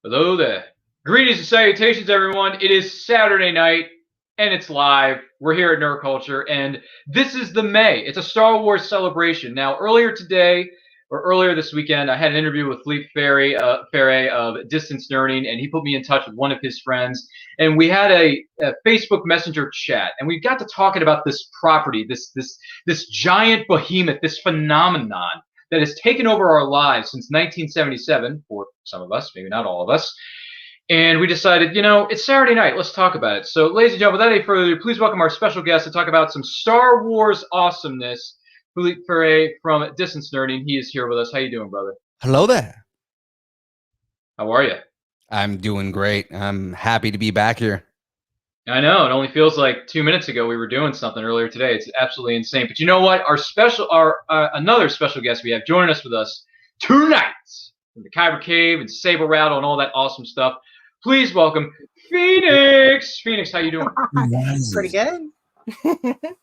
Hello there. Greetings and salutations, everyone. It is Saturday night, and it's live. We're here at Nerd Culture, and this is the May. It's a Star Wars celebration. Now, earlier this weekend, I had an interview with Philippe Ferre of Distance Nerding, and he put me in touch with one of his friends, and we had a Facebook Messenger chat, and we got to talking about this property, this giant behemoth, this phenomenon that has taken over our lives since 1977, for some of us, maybe not all of us. And we decided, it's Saturday night. Let's talk about it. So, ladies and gentlemen, without any further ado, please welcome our special guest to talk about some Star Wars awesomeness, Philippe Ferre from Distance Nerding. He is here with us. How you doing, brother? Hello there. How are you? I'm doing great. I'm happy to be back here. I know. It only feels like 2 minutes ago we were doing something earlier today. It's absolutely insane. But you know what? Another special guest we have joining us with us tonight from the Kyber Cave and Saber, Rattle, and all that awesome stuff. Please welcome Phoenix. Phoenix, how you doing? Pretty good.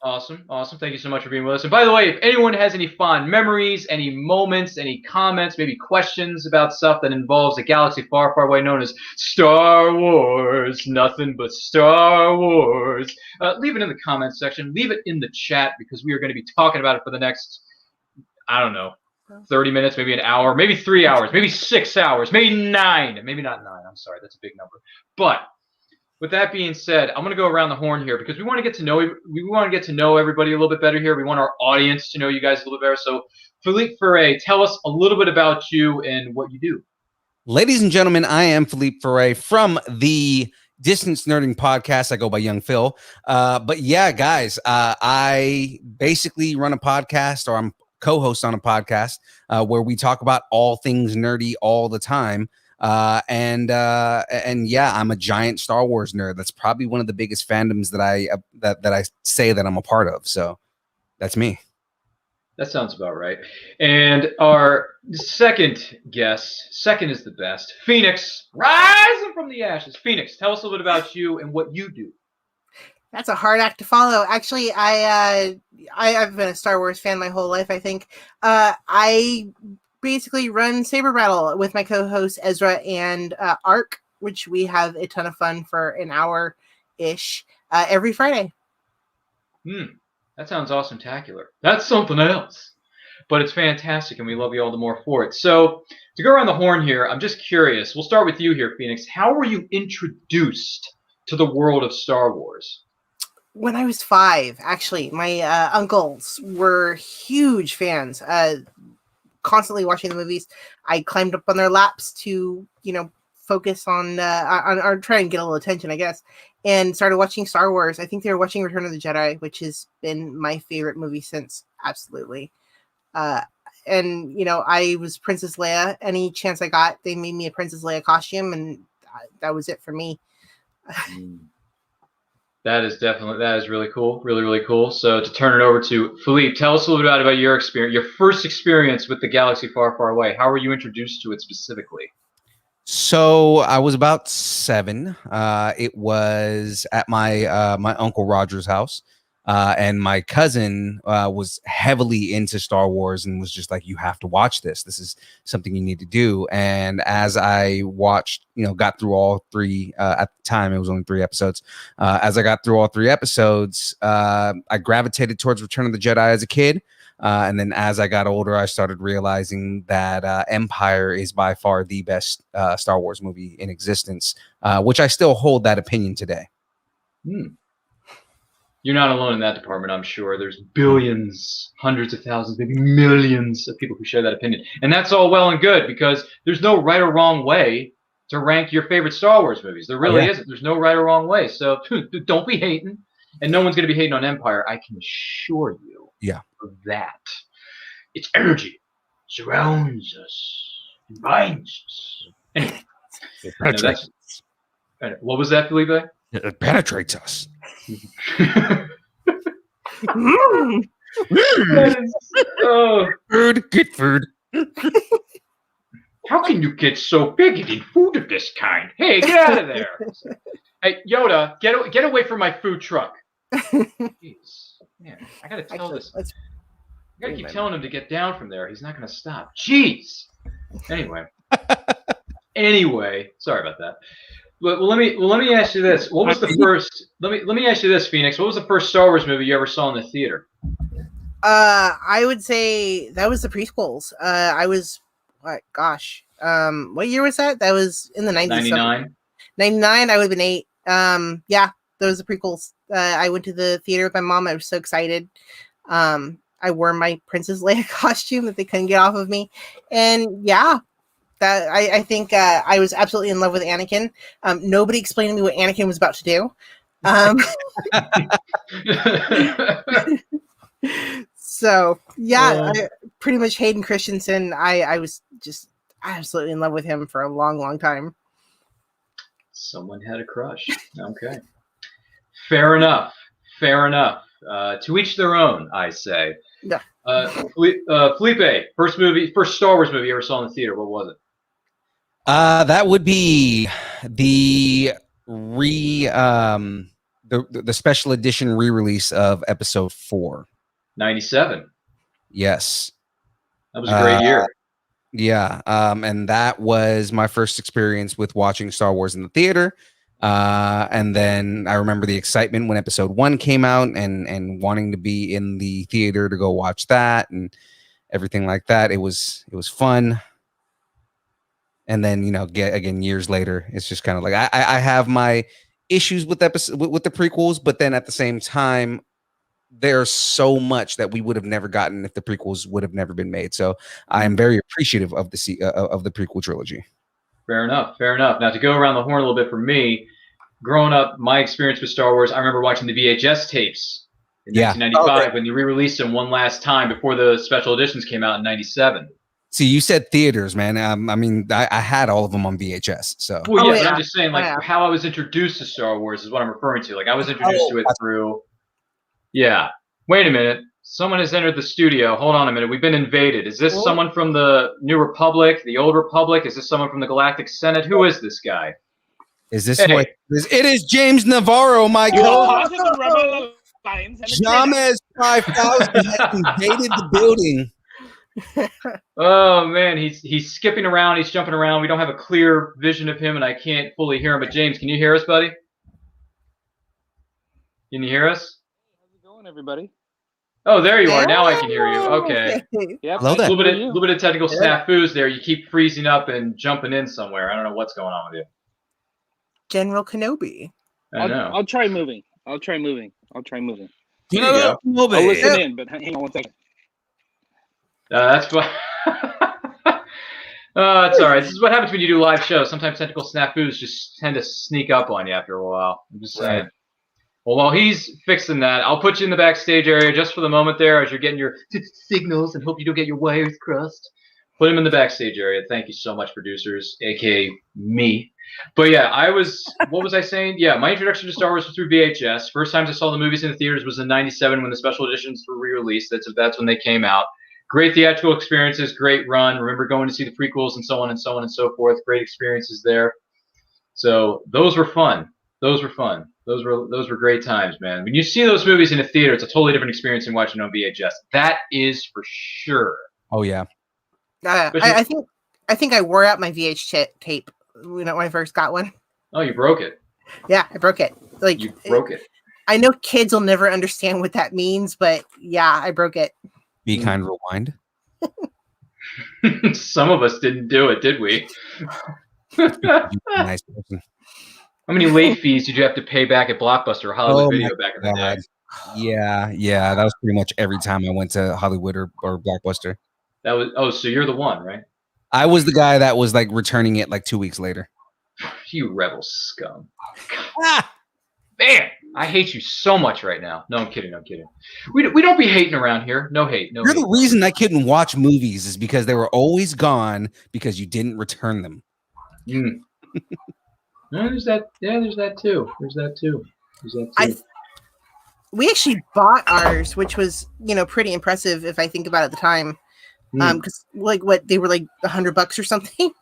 Awesome. Thank you so much for being with us. And by the way, if anyone has any fond memories, any moments, any comments, maybe questions about stuff that involves a galaxy far, far away known as Star Wars, nothing but Star Wars, leave it in the comments section. Leave it in the chat because we are going to be talking about it for the next, 30 minutes, maybe an hour, maybe 3 hours, maybe 6 hours, maybe 9. Maybe not 9. I'm sorry. That's a big number. But with that being said, I'm going to go around the horn here because we want to get to know everybody a little bit better here. We want our audience to know you guys a little bit better. So, Philippe Ferre, tell us a little bit about you and what you do. Ladies and gentlemen, I am Philippe Ferre from the Distance Nerding podcast. I go by Young Phil. But yeah, guys, I basically run a podcast, or I'm co-host on a podcast where we talk about all things nerdy all the time. And yeah, I'm a giant Star Wars nerd. That's probably one of the biggest fandoms that I say that I'm a part of. So that's me. That sounds about right. And our second is the best. Phoenix, rising from the ashes. Phoenix, tell us a little bit about you and what you do. That's a hard act to follow. Actually, I've been a Star Wars fan my whole life, I think. I basically run Saber Rattle with my co-host Ezra and Ark, which we have a ton of fun for an hour-ish every Friday. That sounds awesome-tacular. That's something else. But it's fantastic, and we love you all the more for it. So, to go around the horn here, I'm just curious. We'll start with you here, Phoenix. How were you introduced to the world of Star Wars? When I was 5, actually, my uncles were huge fans. Constantly watching the movies. I climbed up on their laps to, focus on try and get a little attention, I guess, and started watching Star Wars. I think they were watching Return of the Jedi, which has been my favorite movie since. Absolutely. And, I was Princess Leia. Any chance I got, they made me a Princess Leia costume, and that was it for me. That is really cool. Really, really cool. So to turn it over to Philippe, tell us a little bit about your experience, your first experience with the galaxy far, far away. How were you introduced to it specifically? So I was about 7. It was at my my Uncle Roger's house. And my cousin was heavily into Star Wars and was just like, you have to watch this. This is something you need to do. And as I watched, got through all 3, at the time, it was only 3 episodes. As I got through all 3 episodes, I gravitated towards Return of the Jedi as a kid. And then as I got older, I started realizing that Empire is by far the best Star Wars movie in existence, which I still hold that opinion today. You're not alone in that department, I'm sure. There's billions, hundreds of thousands, maybe millions of people who share that opinion. And that's all well and good because there's no right or wrong way to rank your favorite Star Wars movies. There really isn't. There's no right or wrong way. So don't be hating. And no one's going to be hating on Empire. I can assure you of that. Its energy surrounds us and binds us. Anyway, it penetrates. What was that, Felipe? It penetrates us. Food, get food. How can you get so big eating food of this kind? Hey, get out of there! Hey, Yoda, get away from my food truck. Jeez, man, I gotta tell this. I gotta keep telling him to get down from there. He's not gonna stop. Jeez. Anyway. Anyway, sorry about that. But let me ask you this. What was the first? Let me ask you this, Phoenix. What was the first Star Wars movie you ever saw in the theater? I would say that was the prequels. I was what year was that? That was in the 90s. 99. 99. I would have been 8. Yeah, those are the prequels. I went to the theater with my mom. I was so excited. I wore my Princess Leia costume that they couldn't get off of me, and yeah. That I think I was absolutely in love with Anakin. Nobody explained to me what Anakin was about to do. So yeah, pretty much Hayden Christensen. I was just absolutely in love with him for a long, long time. Someone had a crush. Okay, fair enough. Fair enough. To each their own, I say. Yeah. Felipe, first Star Wars movie you ever saw in the theater. What was it? That would be the the special edition re-release of Episode 4. 97. Yes. That was a great year. Yeah. And that was my first experience with watching Star Wars in the theater. And then I remember the excitement when Episode 1 came out and wanting to be in the theater to go watch that and everything like that. It was fun. And then, again, years later, it's just kind of like I have my issues with the prequels, but then at the same time, there's so much that we would have never gotten if the prequels would have never been made. So I am very appreciative of the prequel trilogy. Fair enough. Now, to go around the horn a little bit for me, growing up, my experience with Star Wars, I remember watching the VHS tapes in 1995 when they re-released them one last time before the special editions came out in 97. See, you said theaters, man. I mean, I had all of them on VHS. So, well, yeah, but I'm just saying, how I was introduced to Star Wars is what I'm referring to. Like, I was introduced to it through. Yeah. Wait a minute. Someone has entered the studio. Hold on a minute. We've been invaded. Is this someone from the New Republic, the Old Republic? Is this someone from the Galactic Senate? Who is this guy? Is this what? It is James Navarro, my God. James 5000 has invaded the building. Oh man, he's skipping around, he's jumping around. We don't have a clear vision of him, and I can't fully hear him. But James, can you hear us, buddy? Can you hear us? How's it going, everybody? Oh, there you are. Now I can hear you. Okay. Yep. Hello there. A little bit of technical snafus there. You keep freezing up and jumping in somewhere. I don't know what's going on with you. General Kenobi. I know. I'll try moving. Here you go. I'll listen in, but hang on one second. That's fine. It's all right. This is what happens when you do live shows. Sometimes technical snafus just tend to sneak up on you after a while. I'm just saying. Well, while he's fixing that, I'll put you in the backstage area just for the moment there as you're getting your signals and hope you don't get your wires crossed. Put him in the backstage area. Thank you so much, producers, a.k.a. me. But yeah, what was I saying? Yeah, my introduction to Star Wars was through VHS. First times I saw the movies in the theaters was in 97 when the special editions were re-released. That's when they came out. Great theatrical experiences, great run. Remember going to see the prequels and so on and so on and so forth. Great experiences there. So those were fun. Those were great times, man. When you see those movies in a theater, it's a totally different experience than watching on VHS. That is for sure. Oh yeah. I think I wore out my VHS tape when I first got one. Oh, you broke it. Yeah, I broke it. Like you broke it. I know kids will never understand what that means, but yeah, I broke it. Be kind, rewind. Some of us didn't do it, did we? Nice person. How many late fees did you have to pay back at Blockbuster or Hollywood Video back in the day? Yeah. That was pretty much every time I went to Hollywood or Blockbuster. So you're the one, right? I was the guy that was like returning it like 2 weeks later. You rebel scum. Man, I hate you so much right now. No, I'm kidding. We don't be hating around here. No hate. You're the reason I couldn't watch movies is because they were always gone because you didn't return them. There's that too. We actually bought ours, which was, pretty impressive if I think about it at the time. Because they were like $100 or something.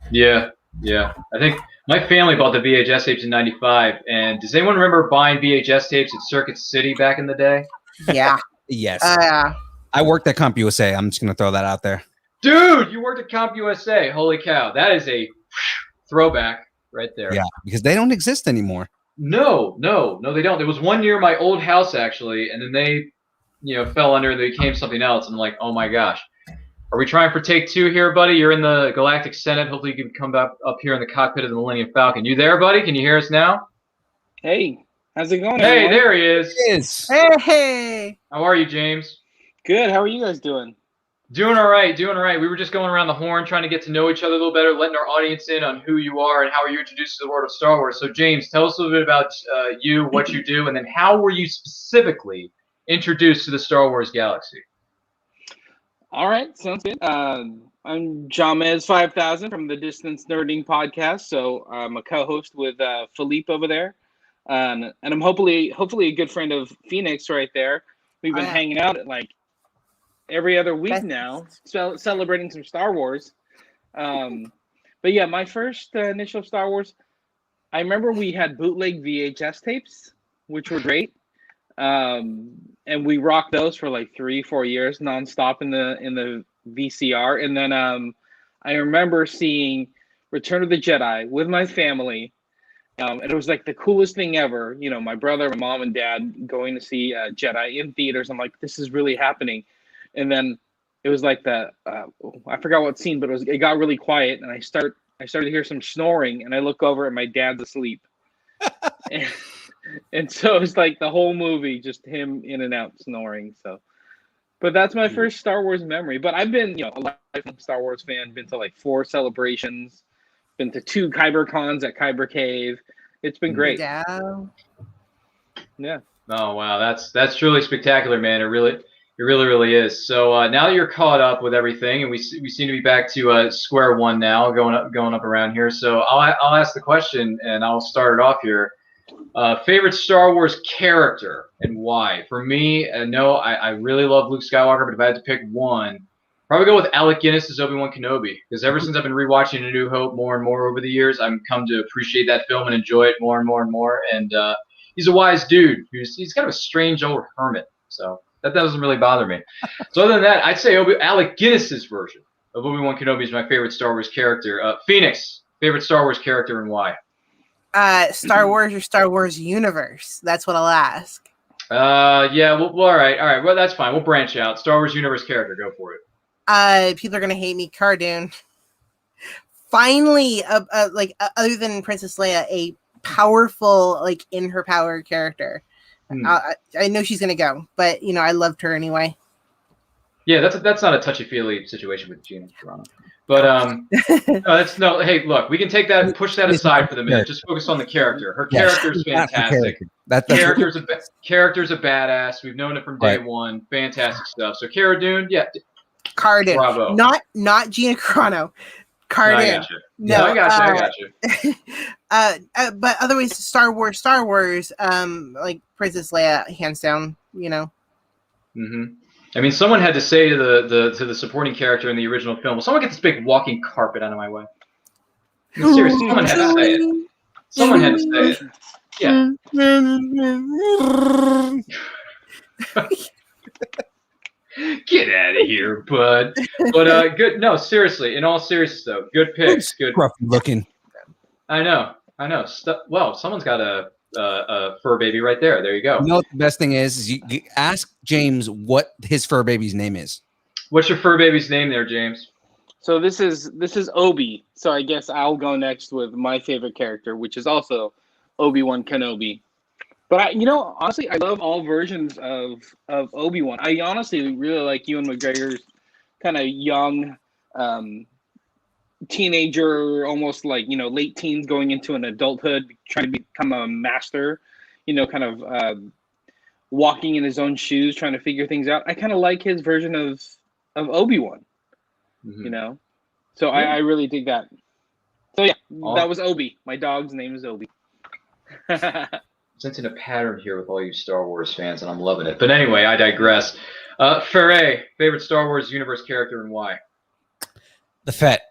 Yeah. I think my family bought the VHS tapes in '95. And does anyone remember buying VHS tapes at Circuit City back in the day? Yeah. Yes. I worked at CompUSA. I'm just gonna throw that out there. Dude, you worked at CompUSA. Holy cow. That is a Throwback right there. Yeah, because they don't exist anymore. No, they don't. There was one near my old house actually, and then they, fell under and they became something else. And I'm like, oh my gosh. Are we trying for take 2 here, buddy? You're in the Galactic Senate. Hopefully you can come back up here in the cockpit of the Millennium Falcon. You there, buddy? Can you hear us now? Hey, how's it going? Hey, everyone? there he is. Yes. Hey. How are you, James? Good. How are you guys doing? Doing all right, doing all right. We were just going around the horn trying to get to know each other a little better, letting our audience in on who you are and how are you introduced to the world of Star Wars. So, James, tell us a little bit about you, what you do, and then how were you specifically introduced to the Star Wars galaxy? All right, sounds good. I'm Jamez5000 from the Distance Nerding podcast. So I'm a co-host with Philippe over there, and I'm hopefully a good friend of Phoenix right there. We've been hanging out at like every other week now, celebrating some Star Wars. But yeah, my first initial Star Wars, I remember we had bootleg VHS tapes, which were great. And we rocked those for like 3-4 years nonstop in the VCR. And then I remember seeing Return of the Jedi with my family. And it was like the coolest thing ever. My brother, my mom, and dad going to see Jedi in theaters. I'm like, this is really happening. And then it was like I forgot what scene, but it got really quiet, and I started to hear some snoring, and I look over and my dad's asleep. And so it's like the whole movie, just him in and out snoring. So, but that's my first Star Wars memory. But I've been, a lifelong Star Wars fan. Been to like 4 celebrations. Been to 2 Kyber cons at Kyber Cave. It's been great. Yeah. Oh wow, that's truly spectacular, man. It really is. So now that you're caught up with everything, and we seem to be back to square one now, going up around here. So I'll ask the question, and I'll start it off here. Favorite Star Wars character and why? For me, I really love Luke Skywalker, but if I had to pick one, probably go with Alec Guinness as Obi-Wan Kenobi. Because ever since I've been rewatching A New Hope more and more over the years, I've come to appreciate that film and enjoy it more and more and more. And he's a wise dude. He's kind of a strange old hermit. So that doesn't really bother me. So other than that, I'd say Alec Guinness's version of Obi-Wan Kenobi is my favorite Star Wars character. Phoenix, favorite Star Wars character and why? Star Wars or Star Wars universe? That's what I'll ask. Yeah. Well, all right. Well, that's fine. We'll branch out. Star Wars universe character. Go for it. People are gonna hate me. Cardoon. Finally, other than Princess Leia, a powerful, like in her power character. I know she's gonna go, but I loved her anyway. Yeah, that's not a touchy-feely situation with Gina Carano. But hey, look, we can take that and push that aside for the minute. Just focus on the character. Her character's fantastic. Character's a badass. We've known it from day one. Fantastic stuff. So Cara Dune, yeah. Cara Dune. Bravo. Not Gina Carano. Cara Dune. I got you. But otherwise, Star Wars, like Princess Leia, hands down. Mm-hmm. I mean, someone had to say to the supporting character in the original film, "Well, someone get this big walking carpet out of my way." I mean, seriously, someone had to say it. Someone had to say it. Yeah. Get out of here, bud. But good. No, seriously. In all seriousness, though, good picks. Good. Scruffy looking. I know. Well, someone's got a fur baby right there. There you go. The best thing is you ask James what his fur baby's name is. What's your fur baby's name there, James? So this is Obi. So I guess I'll go next with my favorite character, which is also Obi-Wan Kenobi. But honestly, I love all versions of Obi-Wan. I honestly really like Ewan McGregor's kind of young teenager, almost like late teens going into an adulthood, trying to become a master, kind of walking in his own shoes, trying to figure things out. I kind of like his version of Obi-Wan. Mm-hmm. So I really dig that. So yeah, that was Obi. My dog's name is Obi. Sensing a pattern here with all you Star Wars fans, and I'm loving it. But anyway, I digress. Ferre, favorite Star Wars universe character and why? The Fett.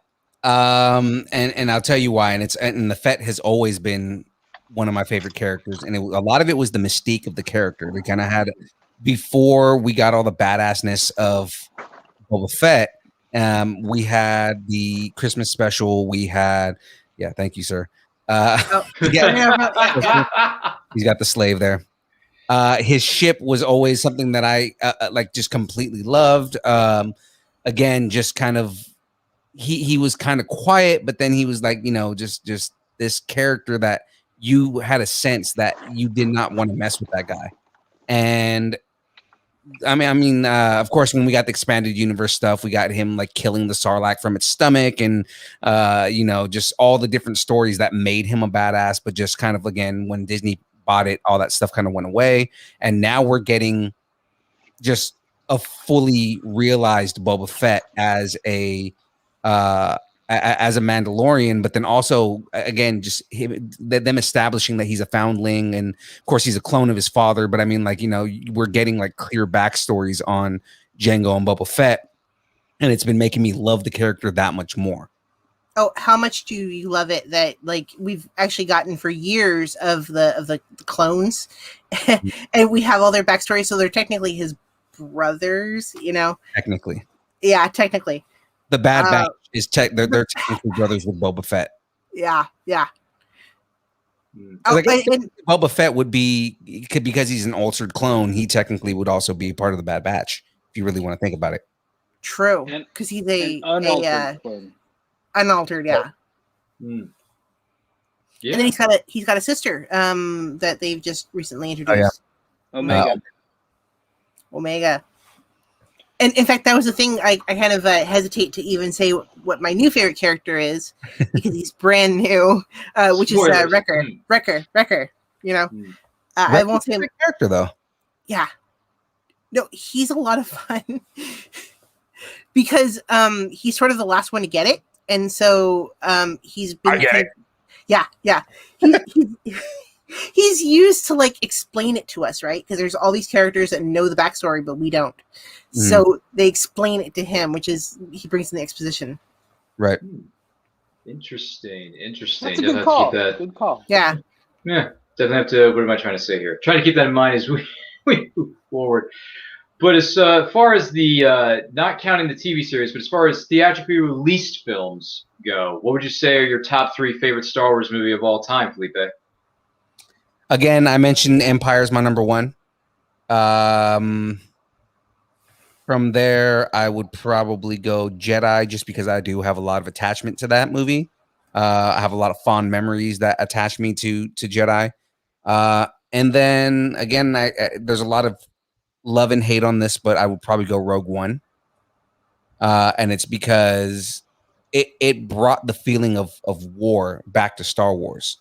And I'll tell you why. And the Fett has always been one of my favorite characters. And a lot of it was the mystique of the character. We kind of had, before we got all the badassness of Boba Fett, we had the Christmas special. We had Yeah, thank you, sir. Oh, he's got the slave there. His ship was always something that I like just completely loved. Again, just kind of he was kind of quiet, but then he was like, just this character that you had a sense that you did not want to mess with that guy. And of course, when we got the expanded universe stuff, we got him like killing the Sarlacc from its stomach, and just all the different stories that made him a badass. But just kind of, again, when Disney bought it, all that stuff kind of went away, and now we're getting just a fully realized Boba Fett as a Mandalorian, but then also, again, just them establishing that he's a foundling, and of course he's a clone of his father. But I mean, like, we're getting like clear backstories on Jango and Boba Fett, and it's been making me love the character that much more. Oh, how much do you love it that like we've actually gotten for years of the clones, and we have all their backstory, so they're technically his brothers, Technically, yeah, technically. The Bad Batch is they're technically brothers with Boba Fett. Yeah. Boba Fett would be, because he's an altered clone, he technically would also be part of the Bad Batch, if you really want to think about it. True, because he's an unaltered, yeah. Yeah. And then he's got a sister that they've just recently introduced. Oh, yeah. Omega. And in fact, that was the thing I kind of hesitate to even say what my new favorite character is, because he's brand new, which is Wrecker. Wrecker. I won't say a character though. Yeah. No, he's a lot of fun because he's sort of the last one to get it, and so he's been. I get it. Yeah. He's used to like explain it to us, right? Because there's all these characters that know the backstory, but we don't. So they explain it to him, which is he brings in the exposition. Right. Interesting. That's a good call. Good call. Yeah. Doesn't have to. What am I trying to say here? Trying to keep that in mind as we move forward. But as far as the not counting the TV series, but as far as theatrically released films go, what would you say are your top 3 favorite Star Wars movie of all time, Felipe? Again, I mentioned Empire's my number 1. From there, I would probably go Jedi, just because I do have a lot of attachment to that movie. I have a lot of fond memories that attach me to Jedi. And then again, there's a lot of love and hate on this, but I would probably go Rogue One. And it's because it brought the feeling of war back to Star Wars,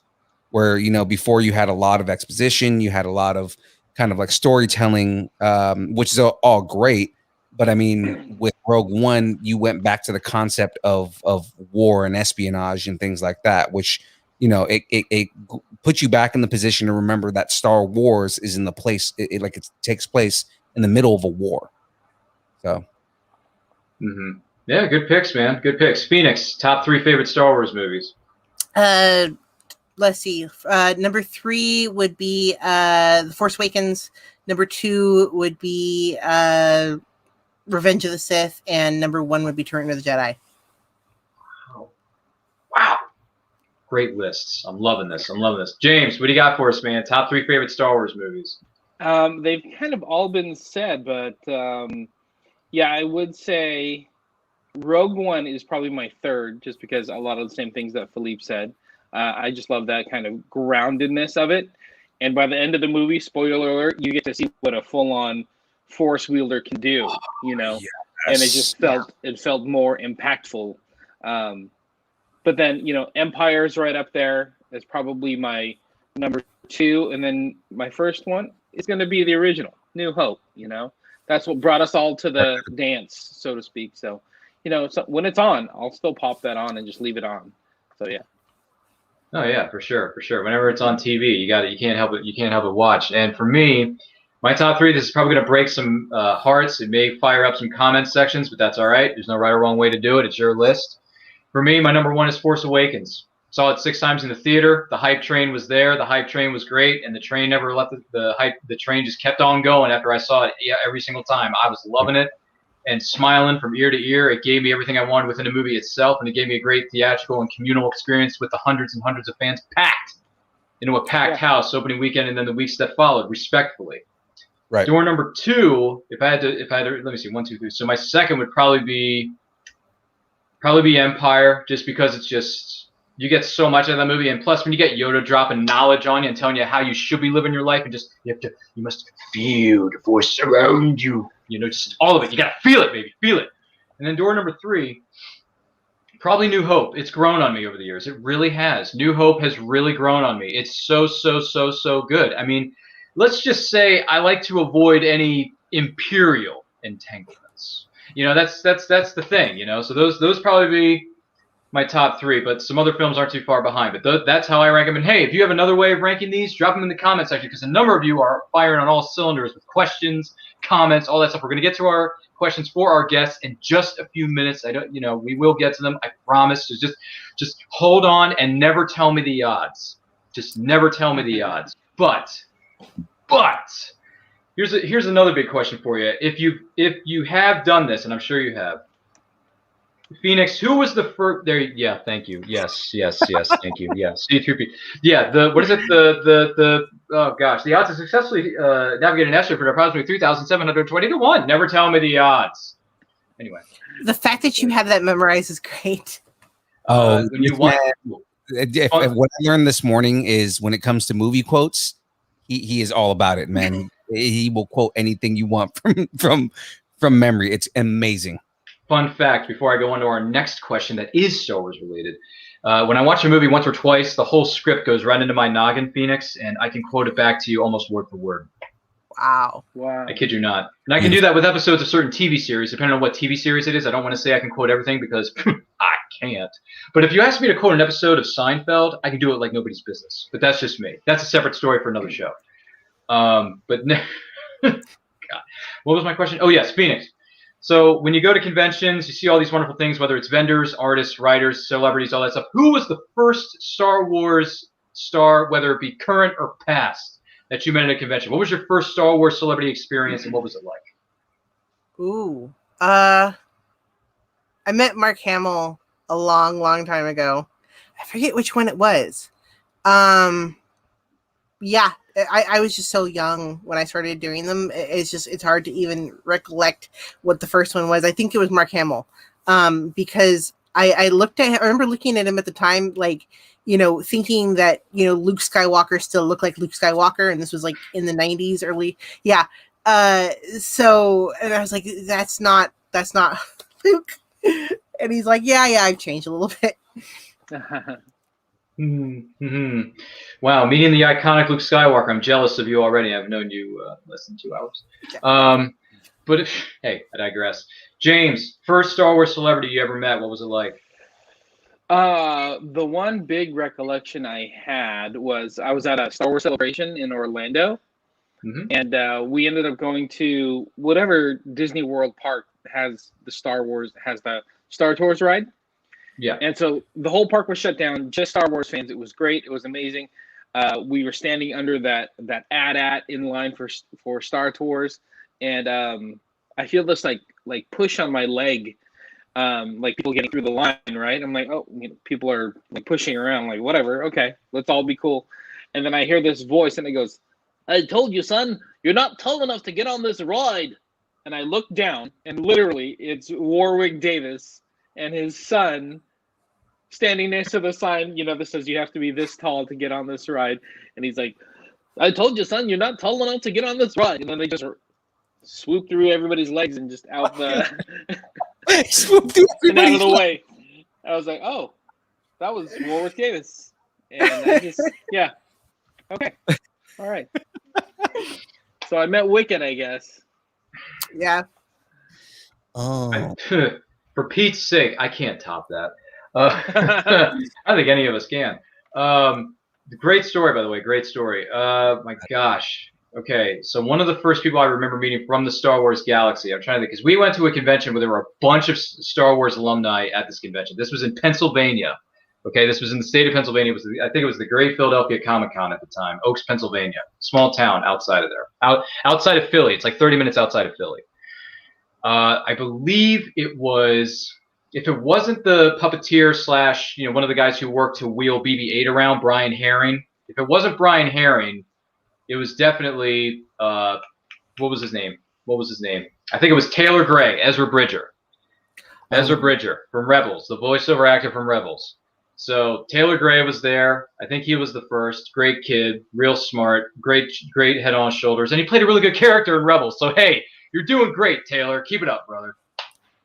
where, before you had a lot of exposition, you had a lot of kind of like storytelling, which is all great. But I mean, with Rogue One, you went back to the concept of war and espionage and things like that, which, it puts you back in the position to remember that Star Wars is in the place, it takes place in the middle of a war. So. Yeah, good picks, man. Good picks. Phoenix, top 3 favorite Star Wars movies. Let's see. Number 3 would be The Force Awakens. Number 2 would be Revenge of the Sith, and number 1 would be Return of the Jedi. Wow. Great lists. I'm loving this. James, what do you got for us, man? Top 3 favorite Star Wars movies. They've kind of all been said, but I would say Rogue One is probably my 3rd, just because a lot of the same things that Philippe said. I just love that kind of groundedness of it. And by the end of the movie, spoiler alert, you get to see what a full-on Force wielder can do, yes. And it just felt more impactful. But then, Empire's right up there. It's probably my number 2. And then my first one is going to be the original, New Hope. That's what brought us all to the dance, so to speak. So, so when it's on, I'll still pop that on and just leave it on. So, yeah. Oh yeah, for sure. Whenever it's on TV, you can't help it watch. And for me, my top 3, this is probably going to break some hearts. It may fire up some comment sections, but that's all right. There's no right or wrong way to do it. It's your list. For me, my number 1 is Force Awakens. Saw it 6 times in the theater. The hype train was there. The hype train was great, and the train never left the hype. The train just kept on going after I saw it every single time. I was loving it. and smiling from ear to ear. It gave me everything I wanted within a movie itself, and it gave me a great theatrical and communal experience with the hundreds and hundreds of fans packed into a packed house opening weekend, and then the weeks that followed, respectfully. Right. Door number 2, if I had to, let me see, 1, 2, 3. So my second would probably be Empire, just because it's just, you get so much out of that movie, and plus when you get Yoda dropping knowledge on you and telling you how you should be living your life, and just you must feel the force around you, just all of it. You gotta feel it, baby, feel it. And then door number 3, probably New Hope. It's grown on me over the years. It really has. New Hope has really grown on me. It's so good. I mean, let's just say I like to avoid any Imperial entanglements. That's the thing. So those probably be my top 3, but some other films aren't too far behind. But that's how I rank them. And hey, if you have another way of ranking these, drop them in the comment section, because a number of you are firing on all cylinders with questions, comments, all that stuff. We're going to get to our questions for our guests in just a few minutes. We will get to them. I promise. So just hold on and never tell me the odds. Just never tell me the odds. But here's another big question for you. If you have done this, and I'm sure you have, Phoenix, who was the first there? Yeah, thank you. Yes, thank you. Yeah, C3P. Yeah, what is it? Oh gosh, the odds of successfully navigating an asteroid for approximately 3,720 to 1. Never tell me the odds. Anyway, the fact that you have that memorized is great. Oh, when you want. What I learned this morning is when it comes to movie quotes, he is all about it, man. He will quote anything you want from memory. It's amazing. Fun fact, before I go on to our next question that is Star Wars related, when I watch a movie once or twice, the whole script goes right into my noggin, Phoenix, and I can quote it back to you almost word for word. Wow. I kid you not. And I can do that with episodes of certain TV series, depending on what TV series it is. I don't want to say I can quote everything because I can't. But if you ask me to quote an episode of Seinfeld, I can do it like nobody's business. But that's just me. That's a separate story for another show. God. What was my question? Oh, yes, Phoenix. So when you go to conventions, you see all these wonderful things, whether it's vendors, artists, writers, celebrities, all that stuff. Who was the first Star Wars star, whether it be current or past, that you met at a convention? What was your first Star Wars celebrity experience, and what was it like? Ooh. I met Mark Hamill a long time ago. I forget which one it was. Yeah, I was just so young when I started doing them. It's hard to even recollect what the first one was. I think it was Mark Hamill, because I remember looking at him at the time, like, thinking that, Luke Skywalker still looked like Luke Skywalker, and this was like in the 90s early. Yeah. So, and I was like, that's not Luke. And he's like, yeah, I've changed a little bit. Mm-hmm. Wow, meeting the iconic Luke Skywalker. I'm jealous of you already. I've known you less than 2 hours. But hey, I digress. James, first Star Wars celebrity you ever met, what was it like? The one big recollection I had was I was at a Star Wars celebration in Orlando, and we ended up going to whatever Disney World park has the Star Tours ride. Yeah. And so the whole park was shut down, just Star Wars fans. It was great. It was amazing. We were standing under that AT-AT in line for Star Tours, and I feel this like push on my leg, like people getting through the line, right? I'm like, oh, people are like pushing around. I'm like, whatever, okay, let's all be cool. And then I hear this voice, and it goes, "I told you, son, you're not tall enough to get on this ride." And I look down, and literally, it's Warwick Davis and his son standing next to the sign, that says you have to be this tall to get on this ride. And he's like, "I told you, son, you're not tall enough to get on this ride." And then they just swoop through everybody's legs and just out the swoop through and out of the way. I was like, oh, that was Warwick Davis. And I just, yeah. Okay. All right. So I met Wicked, I guess. Yeah. Oh. For Pete's sake, I can't top that. I don't think any of us can. Great story, by the way. Great story. My gosh. Okay, so one of the first people I remember meeting from the Star Wars galaxy, I'm trying to think, because we went to a convention where there were a bunch of Star Wars alumni at this convention. This was in Pennsylvania. Okay, this was in the state of Pennsylvania. I think it was the Great Philadelphia Comic-Con at the time, Oaks, Pennsylvania. Small town outside of there. Outside of Philly. It's like 30 minutes outside of Philly. I believe it was. If it wasn't the puppeteer slash, one of the guys who worked to wheel BB-8 around, Brian Herring. If it wasn't Brian Herring, it was definitely what was his name? I think it was Taylor Gray, Ezra Bridger. Ezra Bridger from Rebels, the voiceover actor from Rebels. So Taylor Gray was there. I think he was the first. Great kid, real smart, great head on shoulders, and he played a really good character in Rebels. So hey, you're doing great, Taylor. Keep it up, brother.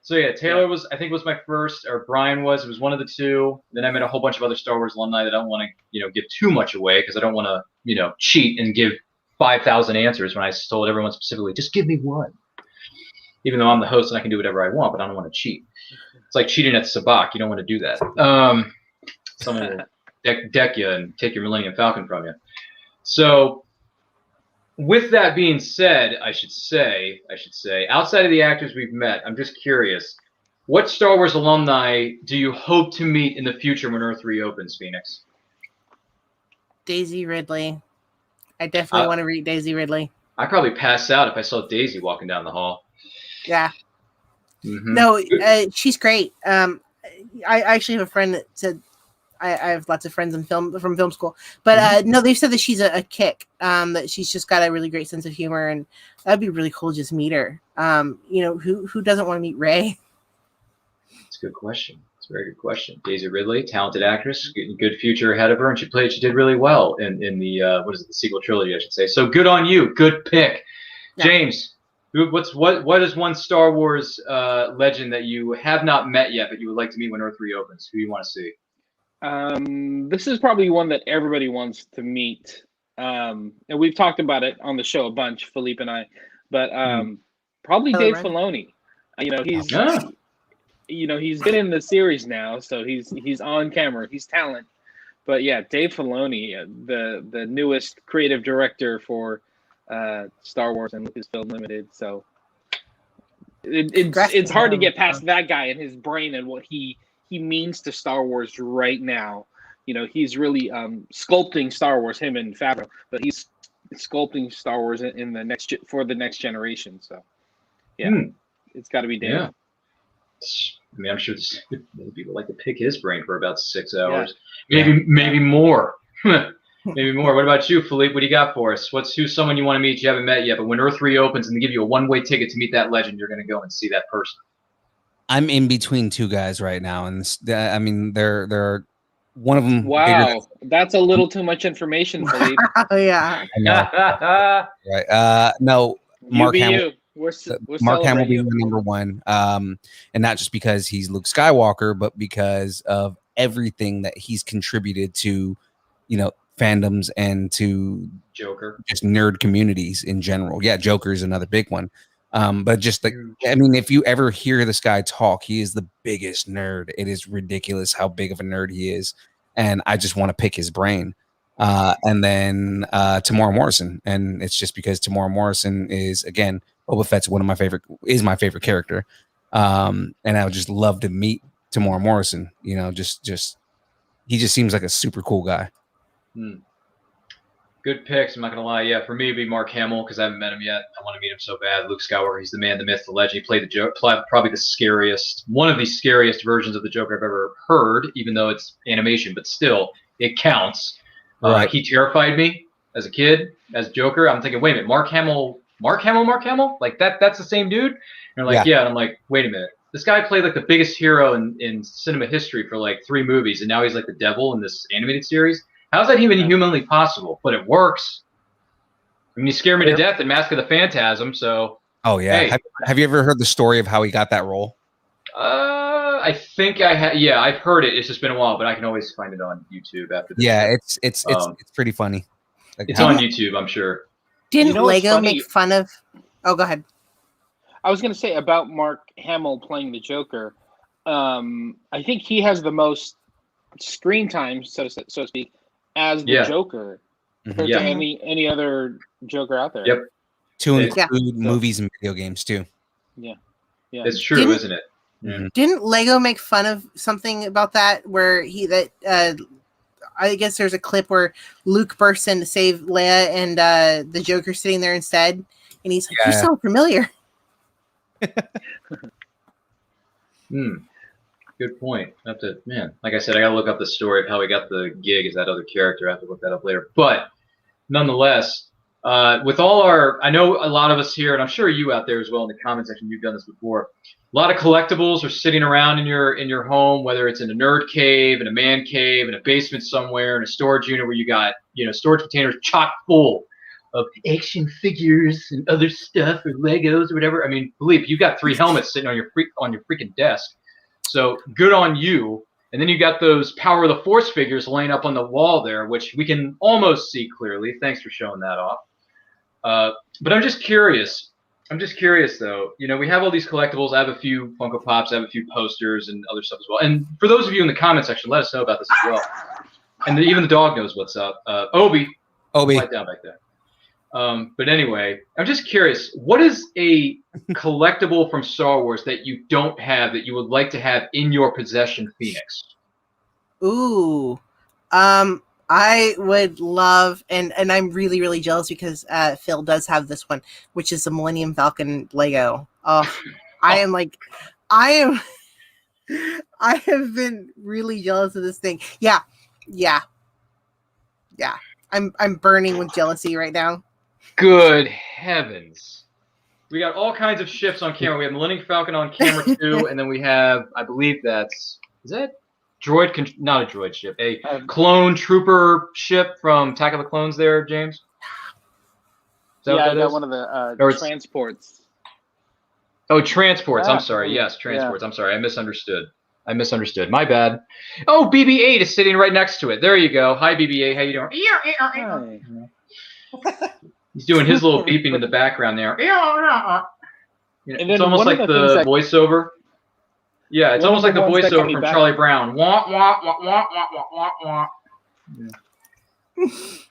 So yeah, Taylor was my first, or Brian was. It was one of the two. Then I met a whole bunch of other Star Wars alumni that I don't want to, give too much away because I don't want to, cheat and give 5,000 answers when I told everyone specifically, just give me one. Even though I'm the host and I can do whatever I want, but I don't want to cheat. It's like cheating at Sabacc. You don't want to do that. Someone will deck you and take your Millennium Falcon from you. So with that being said, I should say, outside of the actors we've met, I'm just curious, what Star Wars alumni do you hope to meet in the future when Earth reopens, Phoenix? Daisy Ridley. I definitely want to read Daisy Ridley. I'd probably pass out if I saw Daisy walking down the hall. Yeah. Mm-hmm. No, she's great. I actually have a friend that said, I have lots of friends from film school, but no, they've said that she's a kick. That she's just got a really great sense of humor, and that'd be really cool to just meet her. Who doesn't want to meet Rey? That's a good question. It's a very good question. Daisy Ridley, talented actress, good future ahead of her, and she did really well in the the sequel trilogy, I should say. So good on you. Good pick, yeah. James. What is one Star Wars legend that you have not met yet, but you would like to meet when Earth reopens? Who do you want to see? This is probably one that everybody wants to meet. And we've talked about it on the show a bunch, Philippe and I, but probably Dave Filoni. He's been in the series now, so he's on camera. He's talent. But yeah, Dave Filoni, the newest creative director for Star Wars and Lucasfilm Limited. So it's hard to get past that guy and his brain and what he means to Star Wars right now. He's really sculpting Star Wars, him and Favreau, but he's sculpting Star Wars in the next generation. So yeah, it's got to be Dave. Yeah. I mean, I'm sure people like to pick his brain for about 6 hours, maybe more. Maybe more. What about you, Philippe? What do you got for us? Who's someone you want to meet you haven't met yet, but when Earth reopens and they give you a one-way ticket to meet that legend, you're going to go and see that person? I'm in between two guys right now, and I mean, they're one of them. Wow, that's a little too much information, Philippe. Oh yeah. I know. Right. No, Mark Hamill. We're Mark Hamill being the number one, and not just because he's Luke Skywalker, but because of everything that he's contributed to, fandoms and to Joker, just nerd communities in general. Yeah, Joker is another big one. But just if you ever hear this guy talk, he is the biggest nerd. It is ridiculous how big of a nerd he is, and I just want to pick his brain. And then Tamora Morrison, and it's just because Tamora Morrison is, again, Boba Fett's my favorite character, and I would just love to meet Tamora Morrison. He just seems like a super cool guy. Good picks. I'm not gonna lie. Yeah, for me, it'd be Mark Hamill because I haven't met him yet. I want to meet him so bad. Luke Skywalker, he's the man, the myth, the legend. He played probably one of the scariest versions of the Joker I've ever heard. Even though it's animation, but still, it counts. Right. He terrified me as a kid, as Joker. I'm thinking, wait a minute, Mark Hamill, like that's the same dude. And they're like, yeah. And I'm like, wait a minute, this guy played like the biggest hero in cinema history for like 3 movies, and now he's like the devil in this animated series. How's that even humanly possible? But it works. I mean, you scare me to death in Mask of the Phantasm, so. Oh, yeah. Hey. Have you ever heard the story of how he got that role? I think I have. Yeah, I've heard it. It's just been a while, but I can always find it on YouTube after this. Yeah, it's pretty funny. It's on YouTube, I'm sure. Didn't Lego make fun of... Oh, go ahead. I was going to say about Mark Hamill playing the Joker. I think he has the most screen time, so to speak, as the Joker compared to any other Joker out there. Yep. To include movies and video games too. Yeah. It's true, isn't it? Mm-hmm. Didn't Lego make fun of something about that where I guess there's a clip where Luke bursts in to save Leia and the Joker sitting there instead, and he's like, "You sound familiar." Good point. I have to, man, like I said, I gotta look up the story of how he got the gig as that other character. I have to look that up later. But nonetheless, with all our, I know a lot of us here, and I'm sure you out there as well in the comment section, you've done this before. A lot of collectibles are sitting around in your home, whether it's in a nerd cave, in a man cave, in a basement somewhere, in a storage unit where you got storage containers chock full of action figures and other stuff or Legos or whatever. I mean, believe you got 3 helmets sitting on your freaking desk. So good on you. And then you got those Power of the Force figures laying up on the wall there, which we can almost see clearly. Thanks for showing that off. But I'm just curious. Though. We have all these collectibles. I have a few Funko Pops. I have a few posters and other stuff as well. And for those of you in the comment section, let us know about this as well. And even the dog knows what's up. Obi. Right down back there. But anyway, I'm just curious. What is a collectible from Star Wars that you don't have that you would like to have in your possession, Phoenix? Ooh. I would love, and I'm really, really jealous because Phil does have this one, which is a Millennium Falcon Lego. Oh, I have been really jealous of this thing. Yeah. I'm burning with jealousy right now. Good heavens. We got all kinds of ships on camera. We have Millennium Falcon on camera too, and then we have, I believe is that droid, not a droid ship, a clone trooper ship from Attack of the Clones there, James? I got one of the transports. Oh, transports. I'm sorry. Yes, transports. Yeah. I'm sorry. I misunderstood. My bad. Oh, BB-8 is sitting right next to it. There you go. Hi, BB-8. How you doing? Hi. He's doing his little beeping in the background there. It's almost like the voiceover. Yeah, it's almost like the voiceover from Charlie Brown. Wah, wah, wah, wah, wah, wah, wah. Yeah.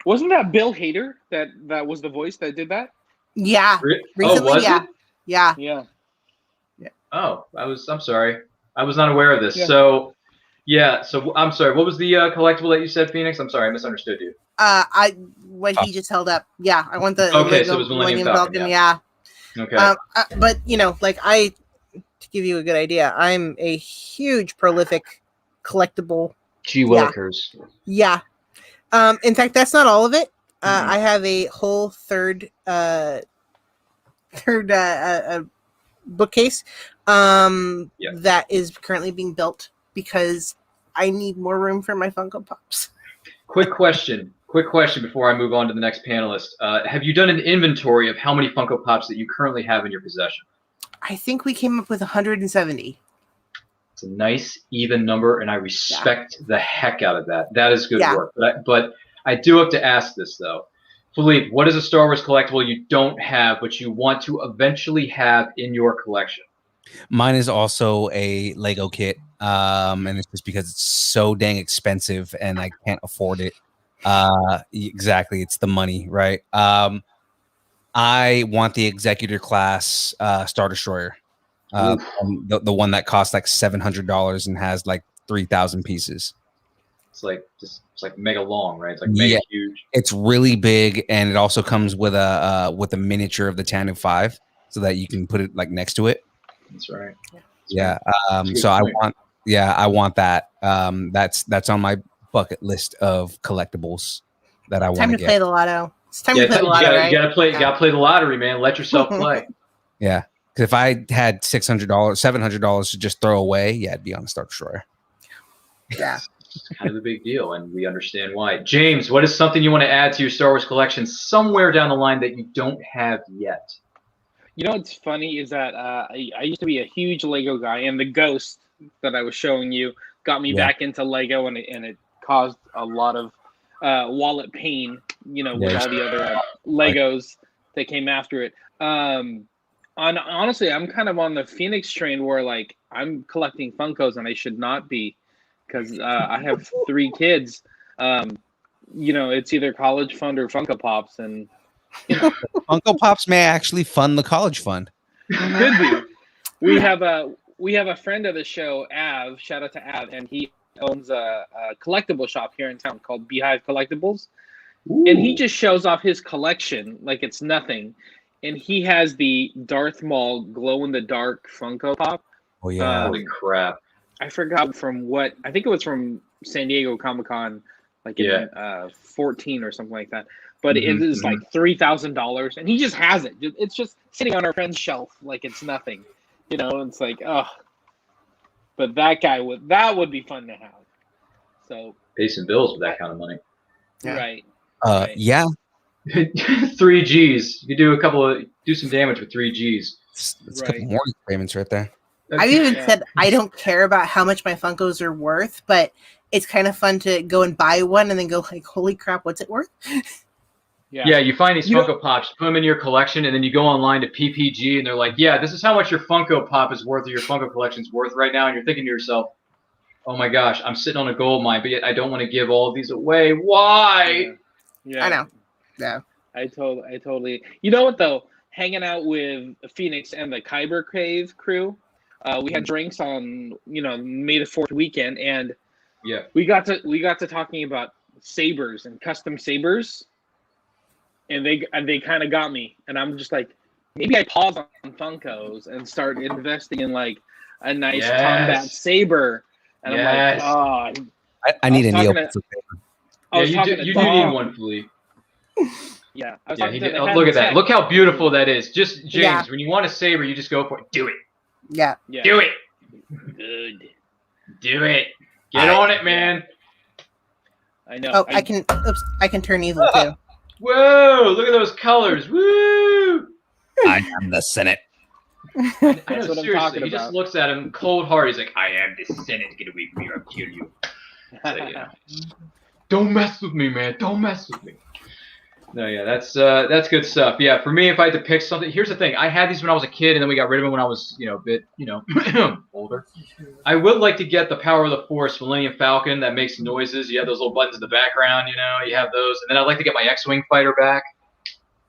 Wasn't that Bill Hader that was the voice that did that? Yeah. Recently, was it? Yeah. Oh, I'm sorry. I was not aware of this. Yeah. So I'm sorry. What was the collectible that you said, Phoenix? I'm sorry, I misunderstood you. What he just held up. Yeah, I want the okay. So it was Millennium Falcon. Yeah. Okay. But to give you a good idea, I'm a huge prolific collectible. Gee willikers. Yeah. In fact, that's not all of it. I have a whole third bookcase that is currently being built because I need more room for my Funko Pops. Quick question before I move on to the next panelist. Have you done an inventory of how many Funko Pops that you currently have in your possession? I think we came up with 170. It's a nice, even number, and I respect the heck out of that. That is good work. But I do have to ask this, though. Philippe, what is a Star Wars collectible you don't have, but you want to eventually have in your collection? Mine is also a Lego kit, and it's just because it's so dang expensive and I can't afford it. Exactly, it's the money, right? I want the Executor class Star Destroyer, the one that costs like $700 and has like 3,000 pieces. It's like mega long, right? It's like mega huge. It's really big, and it also comes with a miniature of the Tantive 5, so that you can put it like next to it. That's right. So I want that. That's on my bucket list of collectibles that I want to get. Time to play the lotto. It's time to play the lotto, right? You gotta play the lottery, man. Let yourself play. Yeah. Because if I had $600, $700 to just throw away, it'd be on a Star Destroyer. Yeah. It's kind of a big deal, and we understand why. James, what is something you want to add to your Star Wars collection somewhere down the line that you don't have yet? You know what's funny is that I used to be a huge Lego guy, and the Ghost that I was showing you got me back into Lego, and it caused a lot of wallet pain, with all the other Legos that came after it. Honestly, I'm kind of on the Phoenix train where like I'm collecting Funkos and I should not be, because I have 3 kids. It's either college fund or Funko Pops, and Funko Pops may actually fund the college fund. Could be. We have a friend of the show, Av. Shout out to Av, and he owns a collectible shop here in town called Beehive Collectibles. Ooh. And he just shows off his collection like it's nothing. and he has the Darth Maul glow-in-the-dark Funko Pop. Oh yeah. Holy crap! I forgot from what. I think it was from San Diego Comic-Con, like in 14 or something like that. But it is like $3,000, and he just has it. It's just sitting on our friend's shelf like it's nothing. You know, it's like, oh. But that would be fun to have. So Pay some bills with that kind of money. Yeah. Right. Yeah. 3 Gs. You do some damage with 3 Gs. It's a couple morning payments right there. I've even said I don't care about how much my Funkos are worth, but it's kind of fun to go and buy one and then go like, holy crap, what's it worth? Yeah, you find these Funko Pops, put them in your collection, and then you go online to PPG, and they're like, yeah, this is how much your Funko Pop is worth or your Funko collection's worth right now, and you're thinking to yourself, oh my gosh, I'm sitting on a gold mine, but yet I don't want to give all of these away. Why? Yeah. I know. Yeah. I totally. You know what though? Hanging out with Phoenix and the Kyber Crave crew, we had drinks on May the 4th weekend, and we got to talking about sabers and custom sabers, and they kind of got me, and I'm just like, maybe I pause on Funkos and start investing in like a nice combat saber, and I'm like, oh, I need a Neo. You do need one, Philippe. Yeah. Look at that. Look how beautiful that is. Just, James, when you want a saber, you just go for it. Do it. Yeah. Do it. Good. Do it. Get on it, man. I know. Oh, I can turn evil too. Whoa, look at those colors. Woo! I am the Senate. I know, That's what I'm seriously, talking he just about. looks at him cold hard. He's like, I am the Senate. Get away from me or I'll kill you. So, don't mess with me, man. Don't mess with me. No, yeah, that's good stuff. Yeah, for me, if I had to pick something, here's the thing. I had these when I was a kid, and then we got rid of them when I was, a bit, older. I would like to get the Power of the Force Millennium Falcon that makes noises. You have those little buttons in the background, you have those. And then I'd like to get my X-Wing fighter back.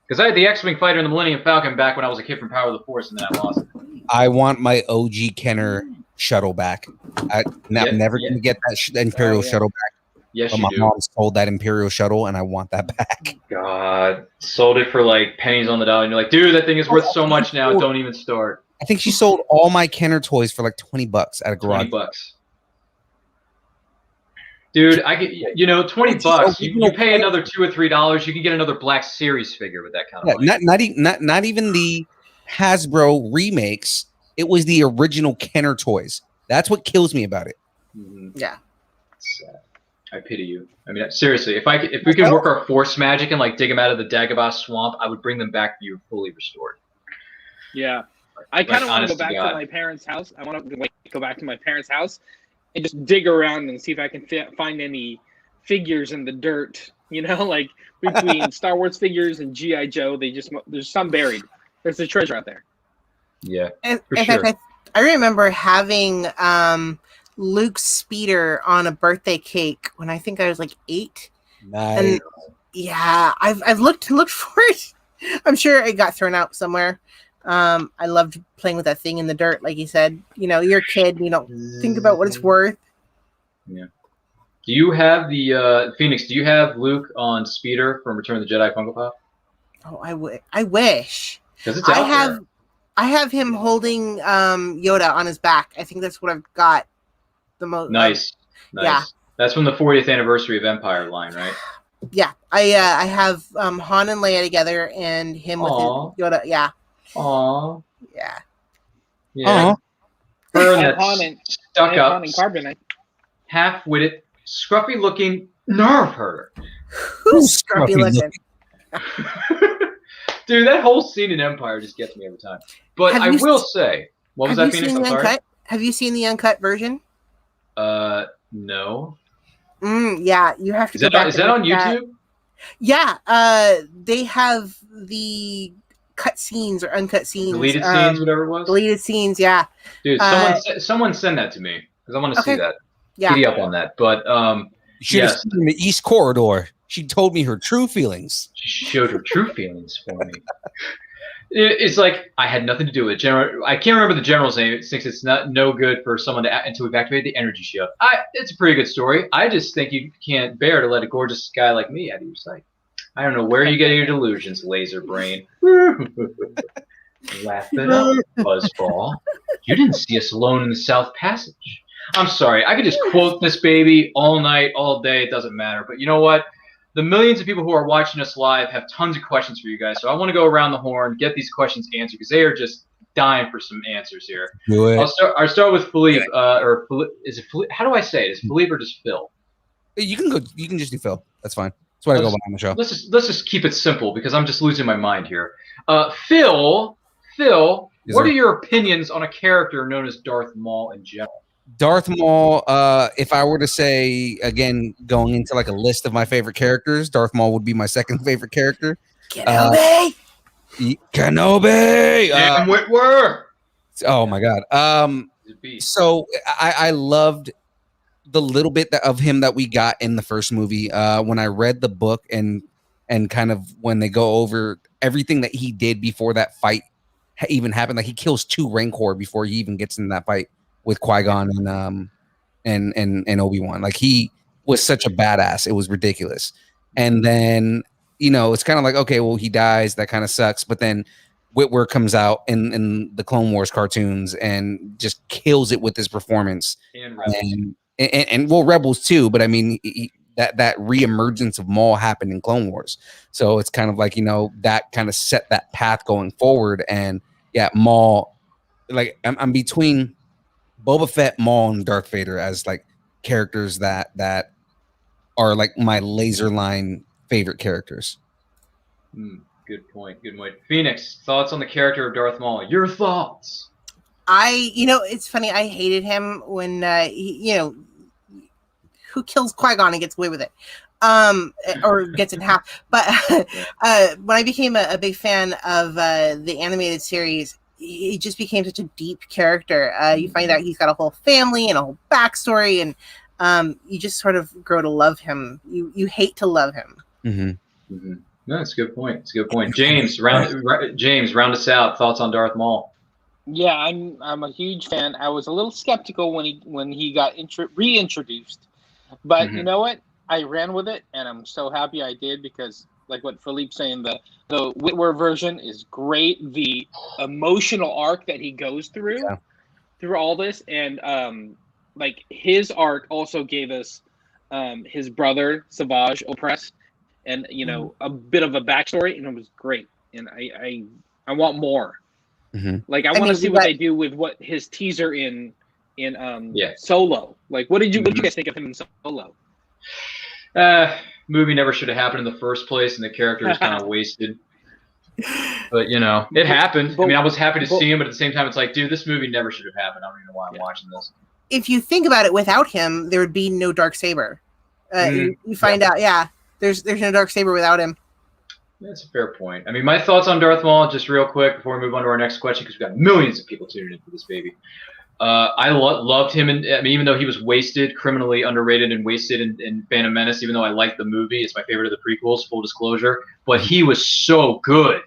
Because I had the X-Wing fighter and the Millennium Falcon back when I was a kid from Power of the Force, and then I lost it. I want my OG Kenner shuttle back. I'm never going to get that Imperial shuttle back. Yes, but you my do. mom sold that Imperial shuttle, and I want that back. God, sold it for like pennies on the dollar, and you're like, dude, that thing is worth so much now. Don't even start. I think she sold all my Kenner toys for like $20 at a garage. $20. Dude, I get $20. You pay another $2 or $3, you can get another Black Series figure with that kind of money. Not even the Hasbro remakes. It was the original Kenner toys. That's what kills me about it. Mm-hmm. Yeah. Sad. I pity you. I mean, seriously, if we could work our Force magic and like dig them out of the Dagobah swamp, I would bring them back to you fully restored. Yeah, I kind of want to go back to my parents' house. I want to go back to my parents' house and just dig around and see if I can find any figures in the dirt. Like between Star Wars figures and G.I. Joe, there's some buried. There's a treasure out there. Yeah, for sure. Fact, I remember having Luke's speeder on a birthday cake when I think I was like 8. Nice. And yeah, I've looked for it. I'm sure it got thrown out somewhere. I loved playing with that thing in the dirt, like you said. You're a kid, you don't think about what it's worth. Yeah. Do you have the Phoenix? Do you have Luke on speeder from Return of the Jedi Funko Pop? Oh, I wish. Because it's out there. I have him holding Yoda on his back. I think that's what I've got the most. Nice. Yeah. That's from the 40th anniversary of Empire line, right? Yeah. I have Han and Leia together and him with his Yoda. Yeah. Aww. Yeah. Yeah. Burn that stuck up, carbonite. half-witted, scruffy-looking nerve herder. Who's scruffy looking? Dude, that whole scene in Empire just gets me every time. But I will say, what was that, Phoenix? I'm sorry. Have you seen the uncut version? No. Yeah, you have to go back. Is that on YouTube? Yeah, they have the cut scenes or uncut scenes. Deleted scenes, whatever it was? Deleted scenes, yeah. Dude, someone send that to me, because I want to see that. Yeah. Giddy up on that. But, you should have seen the East Corridor. She told me her true feelings. She showed her true feelings for me. It's like I had nothing to do with it. I can't remember the general's name. It thinks it's no good for someone to until we've activated the energy shield. It's a pretty good story. I just think you can't bear to let a gorgeous guy like me out of your sight. I don't know where you get your delusions, laser brain. Laugh it up, Buzzball. You didn't see us alone in the South Passage. I'm sorry, I could just quote this baby all night, all day, it doesn't matter. But you know what? The millions of people who are watching us live have tons of questions for you guys. So I want to go around the horn, get these questions answered, because they are just dying for some answers here. Do it. I'll start with Philippe, is it Philippe? How do I say it? Is it Philippe or just Phil? You can go. You can just do Phil. That's fine. That's what I go by on the show. Let's just keep it simple because I'm just losing my mind here. Phil, what are your opinions on a character known as Darth Maul in general? Darth Maul, if I were to say, again, going into like a list of my favorite characters, Darth Maul would be my second favorite character. Kenobi! Kenobi! And Whitwer! Oh, my God. So I loved the little bit of him that we got in the first movie. When I read the book and kind of when they go over everything that he did before that fight even happened, like he kills 2 Rancor before he even gets in that fight with Qui-Gon and Obi-Wan. Like he was such a badass. It was ridiculous. And then, it's kind of like, okay, well, he dies. That kind of sucks. But then Whitwer comes out in the Clone Wars cartoons and just kills it with his performance. And Rebels. And well, Rebels too. But I mean, that reemergence of Maul happened in Clone Wars. So it's kind of like, that kind of set that path going forward. And yeah, Maul, like I'm between Boba Fett, Maul, and Darth Vader as like characters that are like my laser line favorite characters. Good point. Phoenix, thoughts on the character of Darth Maul? Your thoughts? It's funny. I hated him when who kills Qui-Gon and gets away with it, or gets in half. But when I became a big fan of the animated series, he just became such a deep character. You find out he's got a whole family and a whole backstory, and you just sort of grow to love him. You hate to love him. Mm-hmm. Mm-hmm. No, that's a good point. James, round us out. Thoughts on Darth Maul? Yeah, I'm a huge fan. I was a little skeptical when he got reintroduced, but you know what? I ran with it, and I'm so happy I did because, like what Philippe's saying, the Whitwer version is great. The emotional arc that he goes through all this, and like his arc also gave us his brother Savage Opress, and a bit of a backstory, and it was great. And I want more. Like I want to see what they do with what his teaser in Solo. Like what did you guys think of him in Solo? Movie never should have happened in the first place, and the character is kind of wasted. But it happened. I mean, I was happy to see him, but at the same time, it's like, dude, this movie never should have happened. I don't even know why I'm watching this. If you think about it, without him, there would be no Dark Saber. You find out, there's no Dark Saber without him. That's a fair point. I mean, my thoughts on Darth Maul, just real quick before we move on to our next question, because we've got millions of people tuning in for this baby. I loved him, and I mean, even though he was wasted, criminally underrated and wasted in Phantom Menace, even though I liked the movie, it's my favorite of the prequels, full disclosure, but he was so good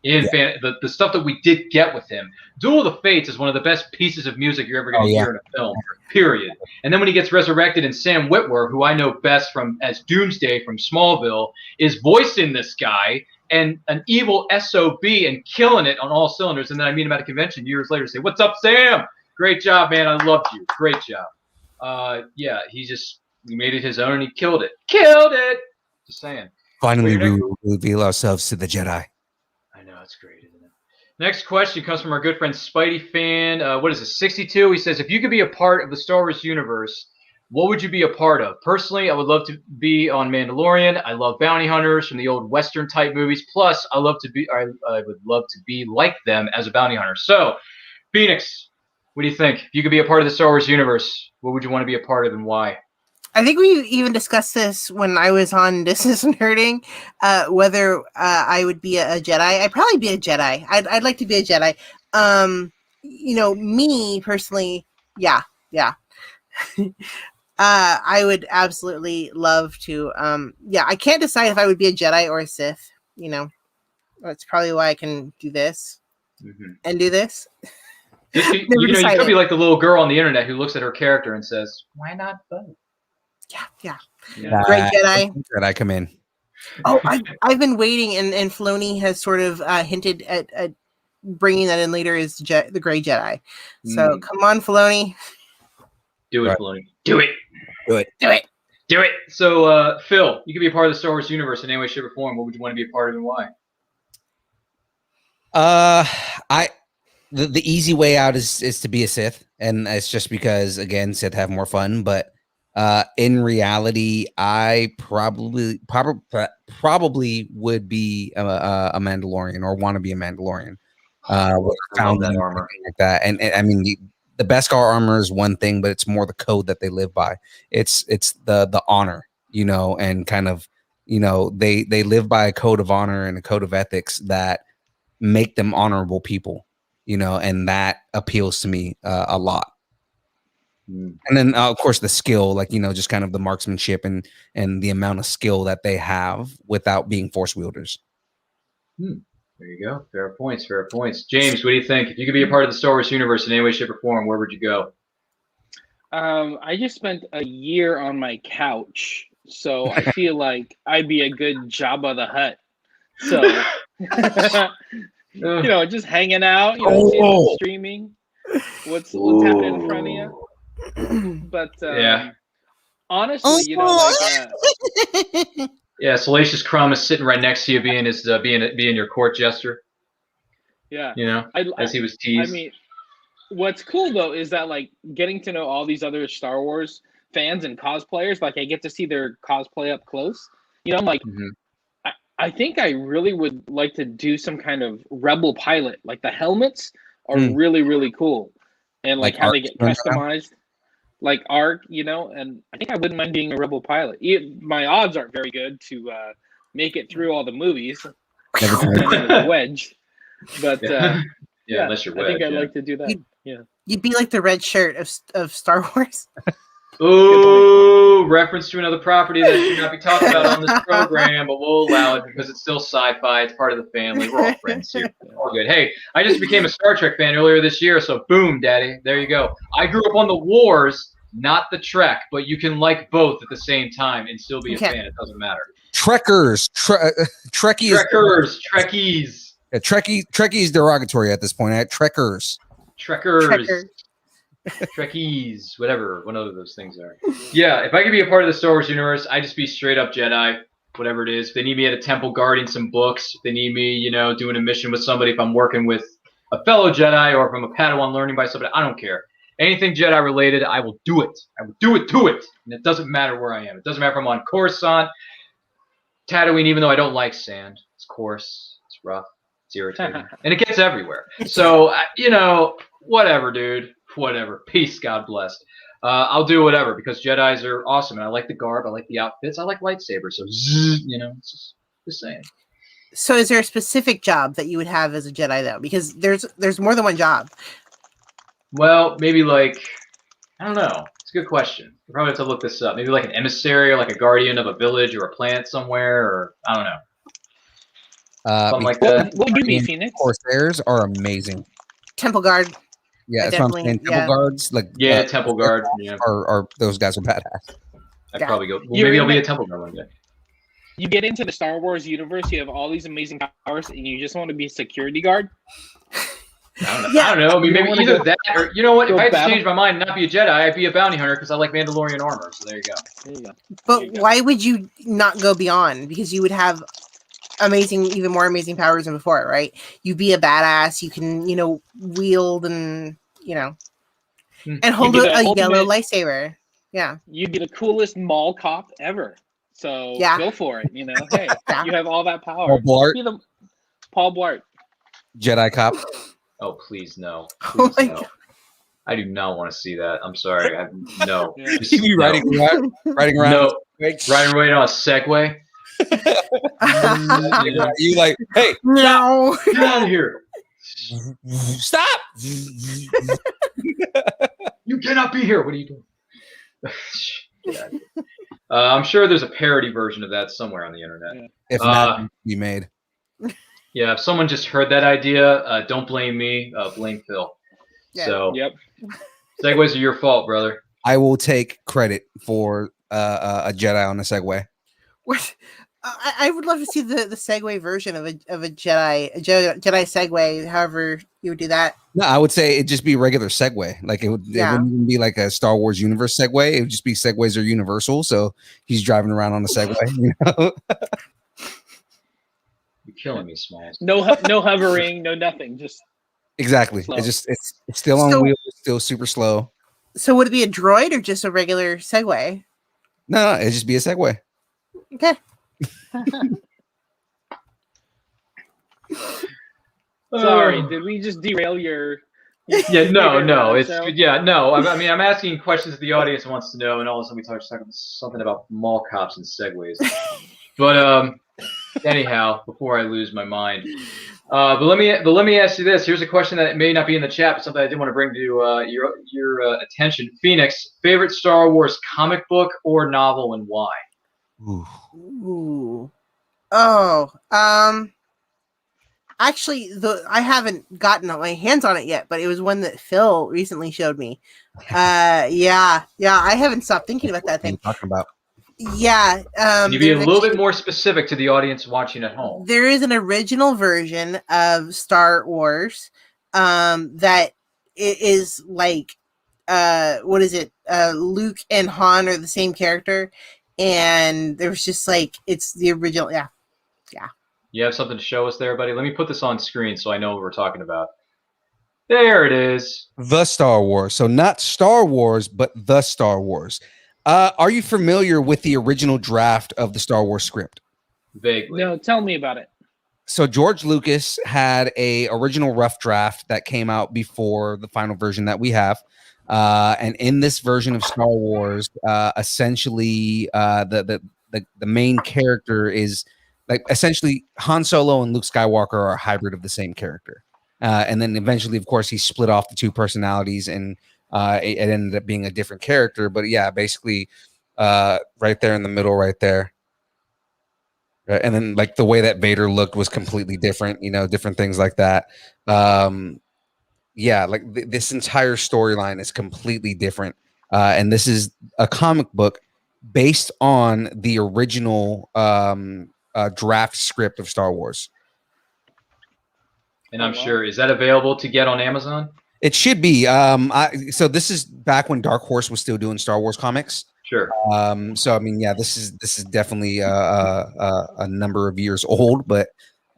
in the stuff that we did get with him. Duel of the Fates is one of the best pieces of music you're ever going to hear in a film, period. And then when he gets resurrected, and Sam Witwer, who I know best as Doomsday from Smallville, is voicing this guy and an evil SOB and killing it on all cylinders. And then I meet him at a convention years later and say, "What's up, Sam? Great job, man. I loved you. Great job." He made it his own and he killed it. Just saying. Finally, we will reveal ourselves to the Jedi. I know, it's great, isn't it? Next question comes from our good friend Spidey Fan. What is it, 62? He says, if you could be a part of the Star Wars universe, what would you be a part of? Personally, I would love to be on Mandalorian. I love bounty hunters from the old Western type movies. Plus, I would love to be like them as a bounty hunter. So, Phoenix, what do you think? If you could be a part of the Star Wars universe, what would you want to be a part of and why? I think we even discussed this when I was on This Is Nerding, whether I would be a Jedi. I'd probably be a Jedi. I'd like to be a Jedi. Me personally, yeah. I would absolutely love to. I can't decide if I would be a Jedi or a Sith. That's probably why I can do this and do this. You could be like the little girl on the internet who looks at her character and says, "Why not both?" Yeah. Great Jedi. Jedi come in. Oh, I've been waiting, and Filoni has sort of hinted at bringing that in later is the Gray Jedi. So come on, Filoni. Do it, Filoni. Do it. Do it. Do it. Do it. So, Phil, you could be a part of the Star Wars universe in any way, shape, or form. What would you want to be a part of and why? The easy way out is to be a Sith, and it's just because again Sith have more fun. But in reality, I probably would be a Mandalorian or want to be a Mandalorian. Found that armor like that, and I mean the Beskar armor is one thing, but it's more the code that they live by. It's the honor, and kind of they live by a code of honor and a code of ethics that make them honorable people. And that appeals to me a lot. And then, of course, the skill, just kind of the marksmanship and the amount of skill that they have without being force wielders. There you go. Fair points. Fair points. James, what do you think? If you could be a part of the Star Wars universe in any way, shape, or form, where would you go? I just spent a year on my couch, so I feel like I'd be a good Jabba the Hutt. So. Just hanging out, streaming. What's happening in front of you? But honestly, Salacious Crumb is sitting right next to you, being your court jester. Yeah, as he was teased. I mean, what's cool though is that getting to know all these other Star Wars fans and cosplayers, I get to see their cosplay up close. I'm I think I really would like to do some kind of Rebel pilot. The helmets are really, really cool. And how they get customized. Like ARC, and I think I wouldn't mind being a Rebel pilot. My odds aren't very good to make it through all the movies. Wedge. But unless you're Wedge. I think I'd like to do that. You'd be like the red shirt of Star Wars. Ooh, reference to another property that should not be talked about on this program, but we'll allow it because it's still sci-fi. It's part of the family. We're all friends here. All good. Hey, I just became a Star Trek fan earlier this year, so boom, daddy. There you go. I grew up on the wars, not the Trek, but you can like both at the same time and still be a fan. It doesn't matter. Trekkers. Trekkies. Trekkies. Yeah, Trekkies derogatory at this point. Trekkers. Trekkies, whatever, one of those things are. Yeah, if I could be a part of the Star Wars universe, I'd just be straight up Jedi, whatever it is. If they need me at a temple guarding some books, if they need me, doing a mission with somebody, if I'm working with a fellow Jedi or if I'm a Padawan learning by somebody, I don't care. Anything Jedi related, I will do it. I will do it to it. And it doesn't matter where I am. It doesn't matter if I'm on Coruscant, Tatooine, even though I don't like sand. It's coarse, it's rough, it's irritating, and it gets everywhere. So, whatever, dude. Whatever. Peace. God bless. I'll do whatever because Jedis are awesome, and I like the garb. I like the outfits. I like lightsabers. So, it's just saying. So, is there a specific job that you would have as a Jedi, though? Because there's more than one job. Well, maybe I don't know. It's a good question. You probably have to look this up. Maybe like an emissary or like a guardian of a village or a planet somewhere, or I don't know. Something like that. What would you be, Phoenix? Corsairs are amazing. Temple guard. Yeah, that's what I'm saying. Temple guards, temple guard. Yeah, are those guys are badass. I'd probably go. Well, maybe I'll be a temple guard one day. You get into the Star Wars universe, you have all these amazing powers, and you just want to be a security guard. I don't know. I mean, maybe either that, or you know what? If I had to change my mind and not be a Jedi, I'd be a bounty hunter because I like Mandalorian armor. So there you go. But why would you not go beyond? Because you would have even more amazing powers than before, right? You'd be a badass. You can, wield and and hold a yellow lightsaber. Yeah, you'd be the coolest mall cop ever. So go for it. Hey, you have all that power. Paul Blart, Jedi cop. Oh, please no. Please, no. God. I do not want to see that. I'm sorry. No. You riding around? No. Riding right on a Segway. You like, hey, no, get out of here. Stop. You cannot be here. What are you doing? I'm sure there's a parody version of that somewhere on the internet. If not, be made. Yeah, if someone just heard that idea, don't blame me. Blame Phil. Yeah. So, yep. Segways are your fault, brother. I will take credit for a Jedi on the Segway. What? I would love to see the Segway version of a Jedi Segway. However, you would do that. No, I would say it'd just be regular Segway. Like it wouldn't even be like a Star Wars universe Segway. It would just be Segways are universal, so he's driving around on a Segway. You know? You're killing me, Smalls. No hovering, no nothing. Just exactly. slow. It's still on wheels, still super slow. So would it be a droid or just a regular Segway? No, it'd just be a Segway. Okay. Sorry, did we just derail your? Yeah, no. It's no. I mean, I'm asking questions the audience wants to know, and all of a sudden we talk something about mall cops and segways. But anyhow, before I lose my mind, but let me ask you this. Here's a question that may not be in the chat, but something I did want to bring to your attention. Phoenix, favorite Star Wars comic book or novel, and why? Ooh. Oh. Actually, I haven't gotten my hands on it yet, but it was one that Phil recently showed me. Yeah, I haven't stopped thinking about that thing. What are you talking about? Yeah. Can you be a little bit more specific to the audience watching at home? There is an original version of Star Wars that is like, what is it? Luke and Han are the same character, and there's just like, it's the original. Yeah. You have something to show us there, buddy? Let me put this on screen so I know what we're talking about. There it is. The Star Wars. So not Star Wars, but the Star Wars. Are you familiar with the original draft of the Star Wars script? Vaguely. No, tell me about it. So George Lucas had a original rough draft that came out before the final version that we have. And in this version of Star Wars, essentially the main character is like essentially Han Solo and Luke Skywalker are a hybrid of the same character. And then eventually, of course, he split off the two personalities and it ended up being a different character. But yeah, basically right there in the middle, right there. And then like the way that Vader looked was completely different, different things like that. Yeah, like this entire storyline is completely different. And this is a comic book based on the original draft script of Star Wars. And I'm sure, is that available to get on Amazon? It should be. So this is back when Dark Horse was still doing Star Wars comics. Sure. So I mean, yeah, this is definitely a number of years old, but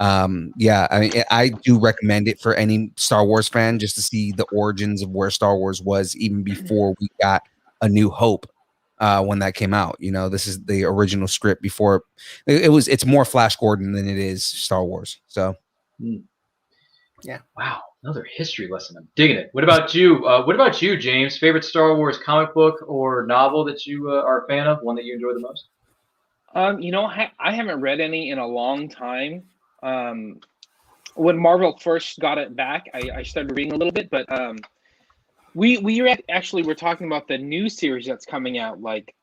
yeah, I mean, I do recommend it for any Star Wars fan just to see the origins of where Star Wars was even before we got A New Hope. When that came out, this is the original script before it's more Flash Gordon than it is Star Wars. So, yeah. Wow, another history lesson. I'm digging it. What about you? What about you, James? Favorite Star Wars comic book or novel that you are a fan of? One that you enjoy the most? I haven't read any in a long time. When Marvel first got it back, I started reading a little bit, but we're talking about the new series that's coming out. Like,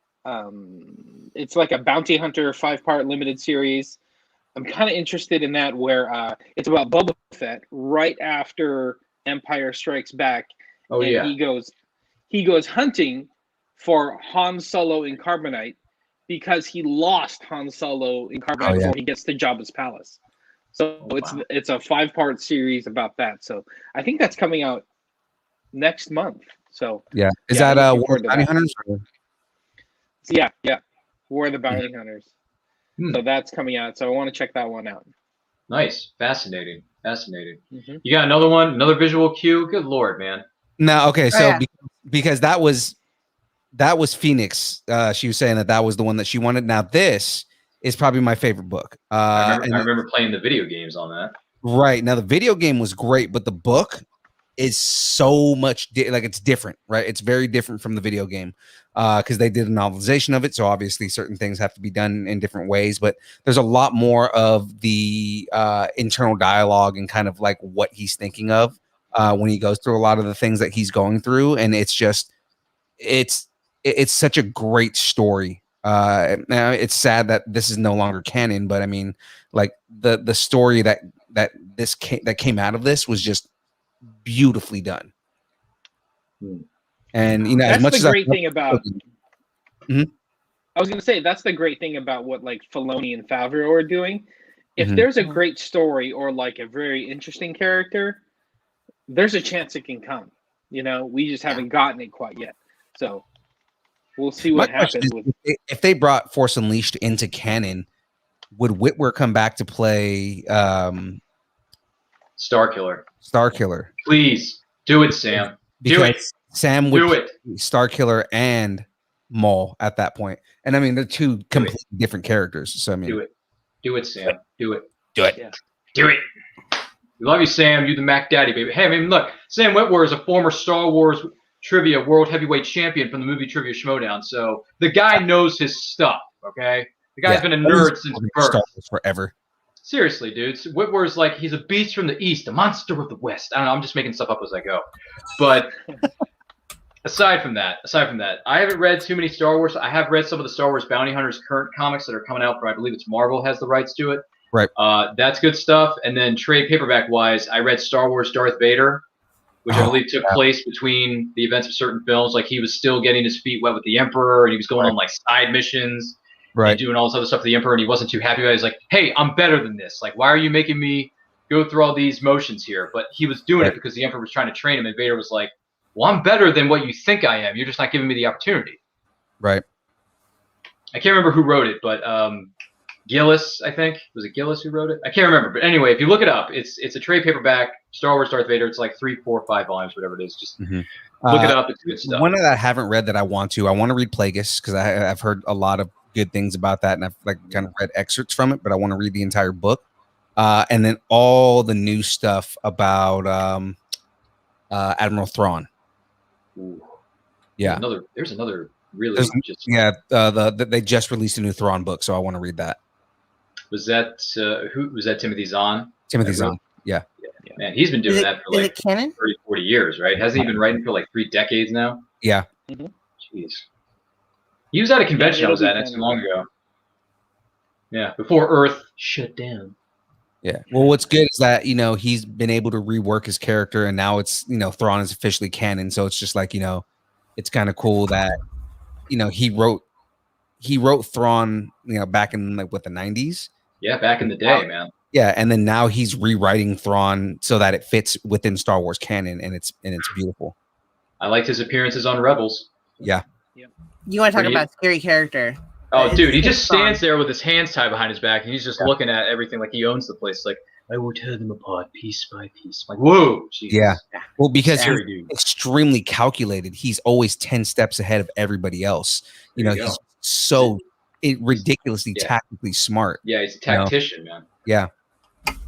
it's like a bounty hunter 5-part limited series. I'm kind of interested in that, where it's about Boba Fett right after Empire Strikes Back. Oh, yeah. He goes hunting for Han Solo in Carbonite because he lost Han Solo in Carbonite before he gets to Jabba's palace. So it's a 5-part series about that. So I think that's coming out next month. So yeah, is that War of the Bounty Hunters? Yeah, War of the Bounty Hunters. So that's coming out. So I want to check that one out. Nice, fascinating. Mm-hmm. You got another one, another visual cue. Good Lord, man. No, okay, so because that was Phoenix. She was saying that was the one that she wanted. Now this is probably my favorite book. I remember playing the video games on that. Right, now the video game was great, but the book is so much it's different, right? It's very different from the video game because they did a novelization of it, so obviously certain things have to be done in different ways, but there's a lot more of the internal dialogue and kind of like what he's thinking of when he goes through a lot of the things that he's going through, and it's just it's such a great story. Now it's sad that this is no longer canon, but I mean, like the story that came out of this was just beautifully done. And that's as much the as great thing about I was gonna say that's the great thing about what like Filoni and Favreau are doing. If Mhm. there's a great story or like a very interesting character, there's a chance it can come. We just haven't gotten it quite yet. So we'll see My what question happens is, with. if they brought Force Unleashed into canon, would Whitwer come back to play Starkiller. Starkiller? Please do it, Sam. Do it. Because Sam would Do it. be Starkiller and Maul at that point. And I mean, they're two completely different characters. So I mean, Do it. Do it, Sam. Do it. do it. Yeah. Do it. We love you, Sam. You the Mac Daddy, baby. Hey, I mean, look, Sam Witwer is a former Star Wars trivia world heavyweight champion from the movie Trivia Schmodown. So the guy knows his stuff, okay? The guy's been a nerd since birth. Star Wars forever. Seriously, dude. Whitwer's like, he's a beast from the East, a monster of the West. I don't know. I'm just making stuff up as I go. But aside from that, I haven't read too many Star Wars. I have read some of the Star Wars Bounty Hunters current comics that are coming out for, I believe it's Marvel has the rights to it. Right. That's good stuff. And then trade paperback wise, I read Star Wars Darth Vader, which I believe took place between the events of certain films. Like he was still getting his feet wet with the Emperor, and he was going on like side missions, and doing all this other stuff with the Emperor, and he wasn't too happy about it. He's like, "Hey, I'm better than this. Like, why are you making me go through all these motions here?" But he was doing it because the Emperor was trying to train him, and Vader was like, "Well, I'm better than what you think I am. You're just not giving me the opportunity." Right. I can't remember who wrote it, but Gillis, I think. Was it Gillis who wrote it? I can't remember. But anyway, if you look it up, it's a trade paperback, Star Wars Darth Vader. It's like 3, 4, 5 volumes, whatever it is. Just look it up. It's good stuff. One that I haven't read that I want to read Plagueis because I've heard a lot of good things about that, and I've like kind of read excerpts from it, but I want to read the entire book. And then all the new stuff about Admiral Thrawn. Ooh. Yeah. There's another really they just released a new Thrawn book, so I want to read that. Was that who was that? Timothy Zahn. Timothy Zahn. Yeah. Man, he's been doing that for like 30, 40 years, right? Hasn't he been writing for like 3 decades now? Yeah. Jeez. He was at a convention I was at not too long ago. Yeah, before Earth shut down. Yeah. Well, what's good is that, he's been able to rework his character, and now it's, Thrawn is officially canon. So it's just like, it's kind of cool that, he wrote Thrawn, back in like the 90s. Yeah, back in the day, man. Yeah, and then now he's rewriting Thrawn so that it fits within Star Wars canon, and it's beautiful. I liked his appearances on Rebels. Yeah. You want to talk about a scary character? Oh, dude, he just stands there with his hands tied behind his back, and he's just looking at everything like he owns the place. Like, I will tear them apart piece by piece. I'm like, whoa, Jesus. Yeah. Well, because Scary, he's dude. extremely calculated. He's always 10 steps ahead of everybody else. He's so ridiculously tactically smart. Yeah, he's a tactician, man. Yeah.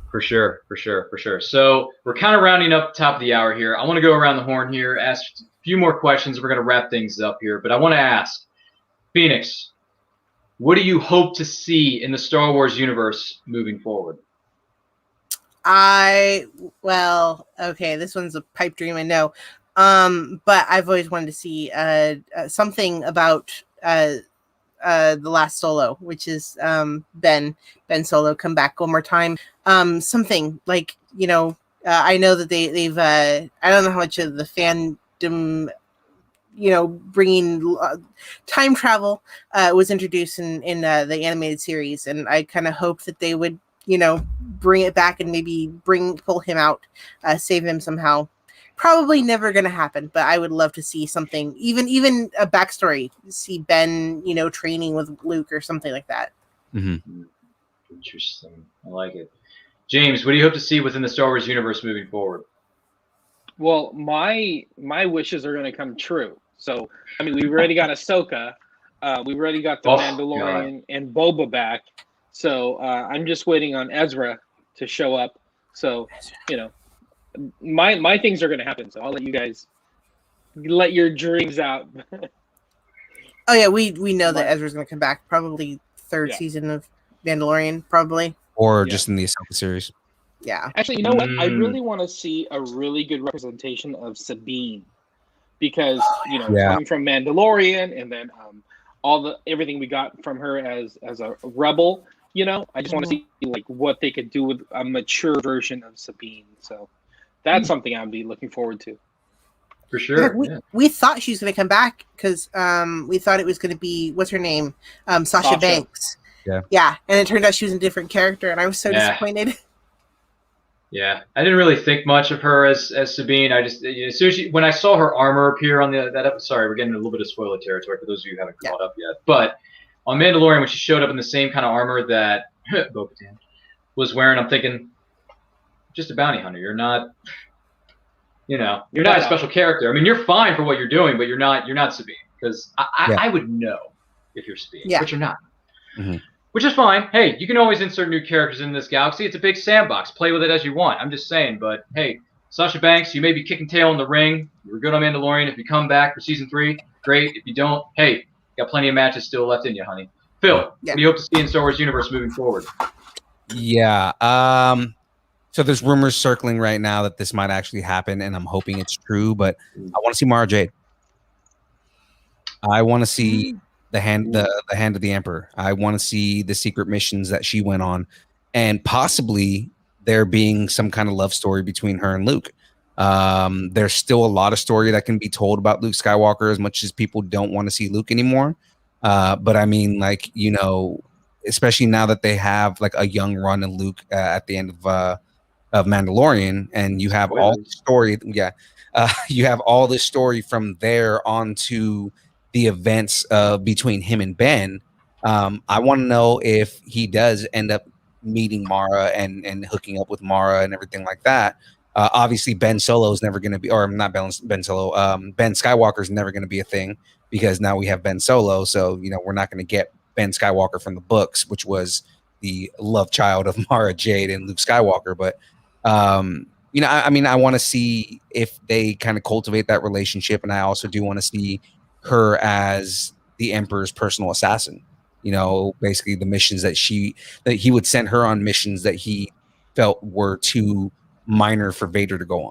For sure. So we're kind of rounding up the top of the hour here. I want to go around the horn here, ask a few more questions. We're going to wrap things up here. But I want to ask, Phoenix, what do you hope to see in the Star Wars universe moving forward? Okay, this one's a pipe dream, I know. But I've always wanted to see something about the last Solo, which is Ben Solo come back one more time. Something like, I know that they've I don't know how much of the fandom, bringing time travel was introduced in the animated series, and I kind of hope that they would bring it back and maybe pull him out, save him somehow. Probably never going to happen, but I would love to see something, even a backstory, see Ben, training with Luke or something like that. Mm-hmm. Interesting. I like it. James, what do you hope to see within the Star Wars universe moving forward? Well, my wishes are going to come true. So, I mean, we've already got Ahsoka. We've already got the Mandalorian and Boba back. So I'm just waiting on Ezra to show up. So, my things are going to happen. So I'll let you guys let your dreams out. Oh yeah, we know that Ezra's going to come back. Probably third season of Mandalorian, probably. Or just in the Ahsoka series. Yeah. Actually, you know what? I really want to see a really good representation of Sabine, because coming from Mandalorian and then everything we got from her as a rebel. I just want to see like what they could do with a mature version of Sabine. So that's something I'd be looking forward to. For sure. We thought she was going to come back because we thought it was going to be, what's her name? Sasha Banks. Yeah. And it turned out she was a different character, and I was so disappointed. Yeah, I didn't really think much of her as Sabine. I just as soon as when I saw her armor appear on that episode, sorry, we're getting a little bit of spoiler territory for those of you who haven't caught up yet. But on Mandalorian, when she showed up in the same kind of armor that Bo-Katan was wearing, I'm thinking, just a bounty hunter. You're not, you're not a special character. I mean, you're fine for what you're doing, but you're not Sabine, because I would know if you're Sabine, but you're not. Mm-hmm. Which is fine. Hey, you can always insert new characters in this galaxy. It's a big sandbox. Play with it as you want. I'm just saying. But, hey, Sasha Banks, you may be kicking tail in the ring. You were good on Mandalorian. If you come back for Season 3, great. If you don't, hey, got plenty of matches still left in you, honey. Phil, what do you hope to see in Star Wars universe moving forward? Yeah. So there's rumors circling right now that this might actually happen, and I'm hoping it's true. But I want to see Mara Jade. I want to see the hand of the Emperor. I want to see the secret missions that she went on, and possibly there being some kind of love story between her and Luke. There's still a lot of story that can be told about Luke Skywalker, as much as people don't want to see Luke anymore. But I mean, like, especially now that they have like a young run in Luke at the end of Mandalorian, and you have all the story. You have all this story from there on to the events between him and Ben. I want to know if he does end up meeting Mara and hooking up with Mara and everything like that. Obviously, Ben Solo is never going to be, or not Ben Solo, Ben Skywalker is never going to be a thing, because now we have Ben Solo. So, we're not going to get Ben Skywalker from the books, which was the love child of Mara Jade and Luke Skywalker. But, I mean, I want to see if they kind of cultivate that relationship. And I also do want to see her as the Emperor's personal assassin. Basically the missions that he would send her on, missions that he felt were too minor for Vader to go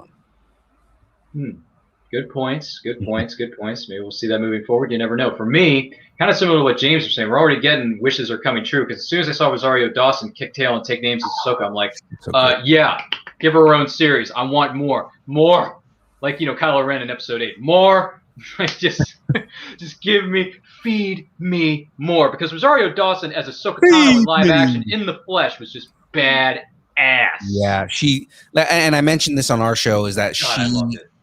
on. Good points. Maybe we'll see that moving forward. You never know. For me, kind of similar to what James was saying, we're already getting wishes are coming true, because as soon as I saw Rosario Dawson kick tail and take names as Ahsoka, I'm like, give her own series. I want more. Like, Kylo Ren in Episode 8. More. just feed me more, because Rosario Dawson as Ahsoka Tano in live action in the flesh was just bad ass. Yeah, and I mentioned this on our show, is that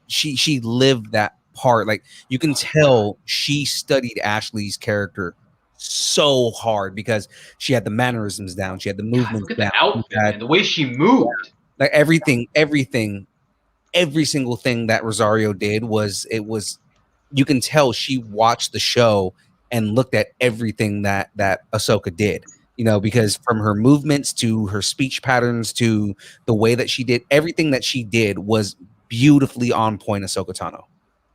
she lived that part. Like, you can tell she studied Ashley's character so hard, because she had the mannerisms down, she had the movements look at down, the outfit, and the way she moved. Like every single thing that Rosario did was you can tell she watched the show and looked at everything that Ahsoka did, because from her movements to her speech patterns to the way that she did, everything that she did was beautifully on point Ahsoka Tano.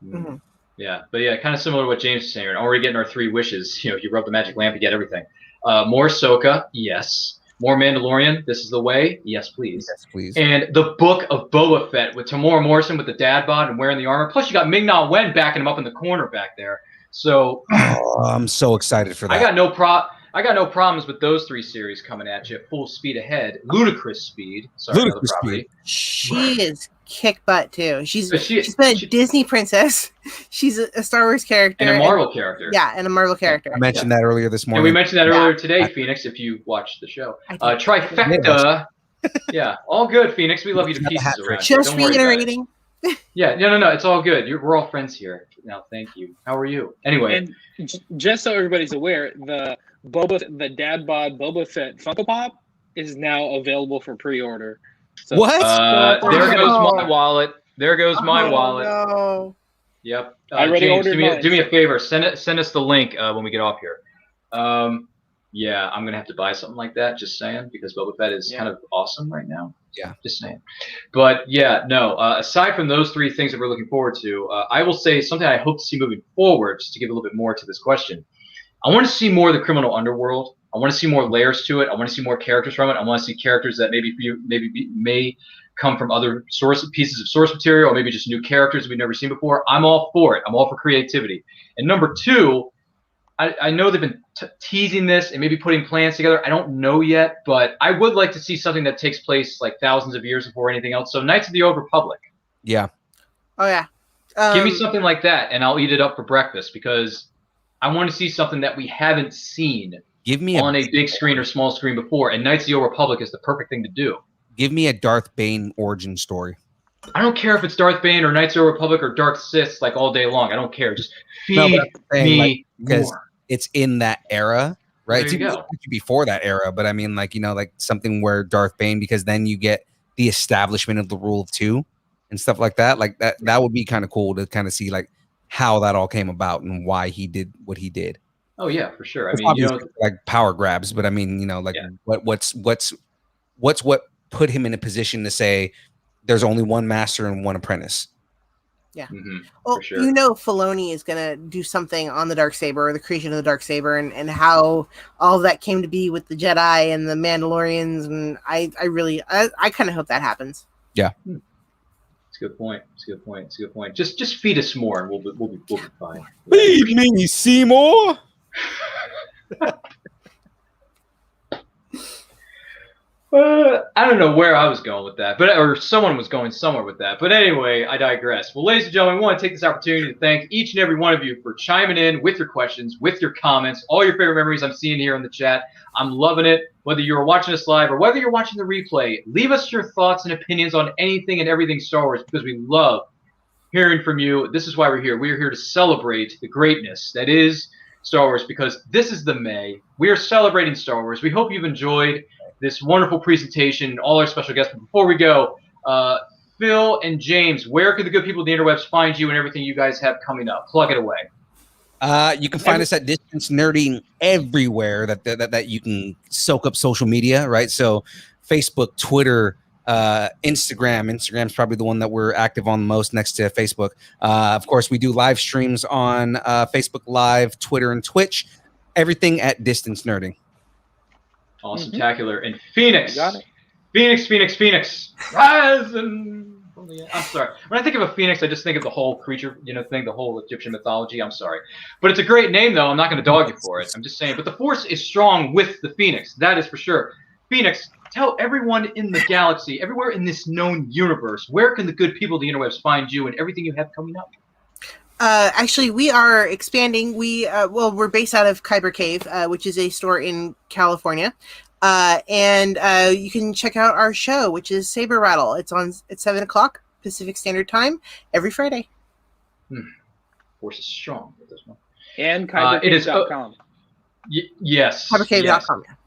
Mm-hmm. Yeah, but kind of similar to what James is saying. We're already getting our 3 wishes. You rub the magic lamp, you get everything. More Ahsoka, yes. More Mandalorian, this is the way. Yes, please. Yes, please. And the book of Boba Fett with Tamora Morrison with the dad bod and wearing the armor. Plus, you got Ming-Na Wen backing him up in the corner back there. So I'm so excited for that. I got no problems with those 3 series coming at you at full speed ahead. Ludicrous speed. Sorry, Ludicrous speed. She is kick butt too. She's been a Disney princess. She's a Star Wars character and a Marvel character. Yeah, and a Marvel character. I mentioned that earlier this morning. And we mentioned that earlier today, Phoenix, if you watched the show. Trifecta. Yeah, all good, Phoenix. We love you to pieces around here. Just reiterating. Yeah, no, it's all good. We're all friends here. Now, thank you. How are you? Anyway. And just so everybody's aware, the dad bod Boba Fett Funko Pop is now available for pre-order. So, what? There goes my wallet. No. Yep. I already James, ordered do me a favor. Send us the link when we get off here. Yeah, I'm gonna have to buy something like that. Just saying, because Boba Fett is kind of awesome right now. Yeah, just saying. But aside from those 3 things that we're looking forward to, I will say something I hope to see moving forward, just to give a little bit more to this question. I want to see more of the criminal underworld. I want to see more layers to it. I want to see more characters from it. I want to see characters that may come from other pieces of source material, or maybe just new characters we've never seen before. I'm all for it. I'm all for creativity. And number 2, I know they've been teasing this and maybe putting plans together. I don't know yet, but I would like to see something that takes place like thousands of years before anything else. So Knights of the Old Republic. Yeah. Oh, yeah. Give me something like that, and I'll eat it up for breakfast because I want to see something that we haven't seen on a big screen or small screen before. And Knights of the Old Republic is the perfect thing to do. Give me a Darth Bane origin story. I don't care if it's Darth Bane or Knights of the Old Republic or Darth Sith like all day long. I don't care. Just feed me because more. It's in that era, right? There you go. It's before that era, but I mean, like, like something where Darth Bane, because then you get the establishment of the rule of two and stuff like that. Like that would be kind of cool to kind of see like how that all came about and why he did what he did. Oh yeah, for sure. I mean, like power grabs, but I mean, what's what put him in a position to say there's only one master and one apprentice. Yeah. Mm-hmm, well, for sure. Filoni is going to do something on the Darksaber, or the creation of the Darksaber, and how all of that came to be with the Jedi and the Mandalorians. And I kind of hope that happens. Yeah. It's a good point. It's a good point. It's a good point. Just feed us more, and we'll be fine. Feed me, Seymour. I don't know where I was going with that, or someone was going somewhere with that. But anyway, I digress. Well, ladies and gentlemen, we want to take this opportunity to thank each and every one of you for chiming in with your questions, with your comments, all your favorite memories I'm seeing here in the chat. I'm loving it. Whether you're watching us live or whether you're watching the replay, leave us your thoughts and opinions on anything and everything Star Wars, because we love hearing from you. This is why we're here. We are here to celebrate the greatness that is Star Wars, because this is the May. We are celebrating Star Wars. We hope you've enjoyed this wonderful presentation, all our special guests. But before we go, Phil and James, where can the good people of the interwebs find you and everything you guys have coming up? Plug it away. You can find us at Distance Nerding everywhere that you can soak up social media, right? So Facebook, Twitter, Instagram. Instagram's probably the one that we're active on most, next to Facebook. Of course, we do live streams on Facebook Live, Twitter, and Twitch. Everything at Distance Nerding. Awesome, spectacular. And Phoenix. Got it. Phoenix. Rise and... I'm sorry. When I think of a phoenix, I just think of the whole creature, thing, the whole Egyptian mythology. I'm sorry. But it's a great name, though. I'm not going to dog you for it. I'm just saying. But the Force is strong with the Phoenix. That is for sure. Phoenix, tell everyone in the galaxy, everywhere in this known universe, where can the good people of the interwebs find you and everything you have coming up? Actually, we are expanding. We're based out of Kyber Cave, which is a store in California. And you can check out our show, which is Saber Rattle. It's on at 7:00 Pacific Standard Time every Friday. Force is strong with this one. And kybercave.com. Yes. Kybercave.com. Yes.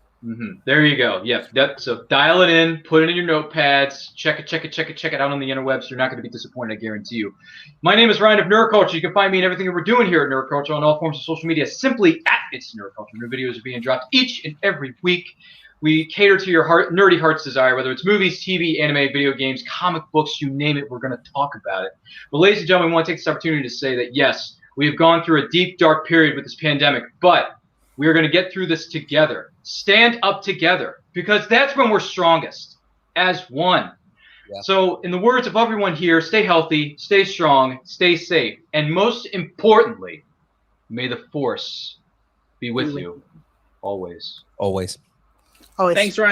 There you go. Yep. So dial it in, put it in your notepads, check it out on the interwebs. You're not going to be disappointed, I guarantee you. My name is Ryan of Nerd Culture. You can find me and everything that we're doing here at Nerd Culture on all forms of social media, simply at It's Nerd Culture. New videos are being dropped each and every week. We cater to your nerdy heart's desire, whether it's movies, TV, anime, video games, comic books, you name it, we're going to talk about it. But ladies and gentlemen, we want to take this opportunity to say that, yes, we have gone through a deep, dark period with this pandemic, but we are going to get through this together. Stand up together, because that's when we're strongest, as one. Yeah. So in the words of everyone here, stay healthy, stay strong, stay safe, and most importantly, may the Force be with you always. Always. Always. Thanks, Ryan.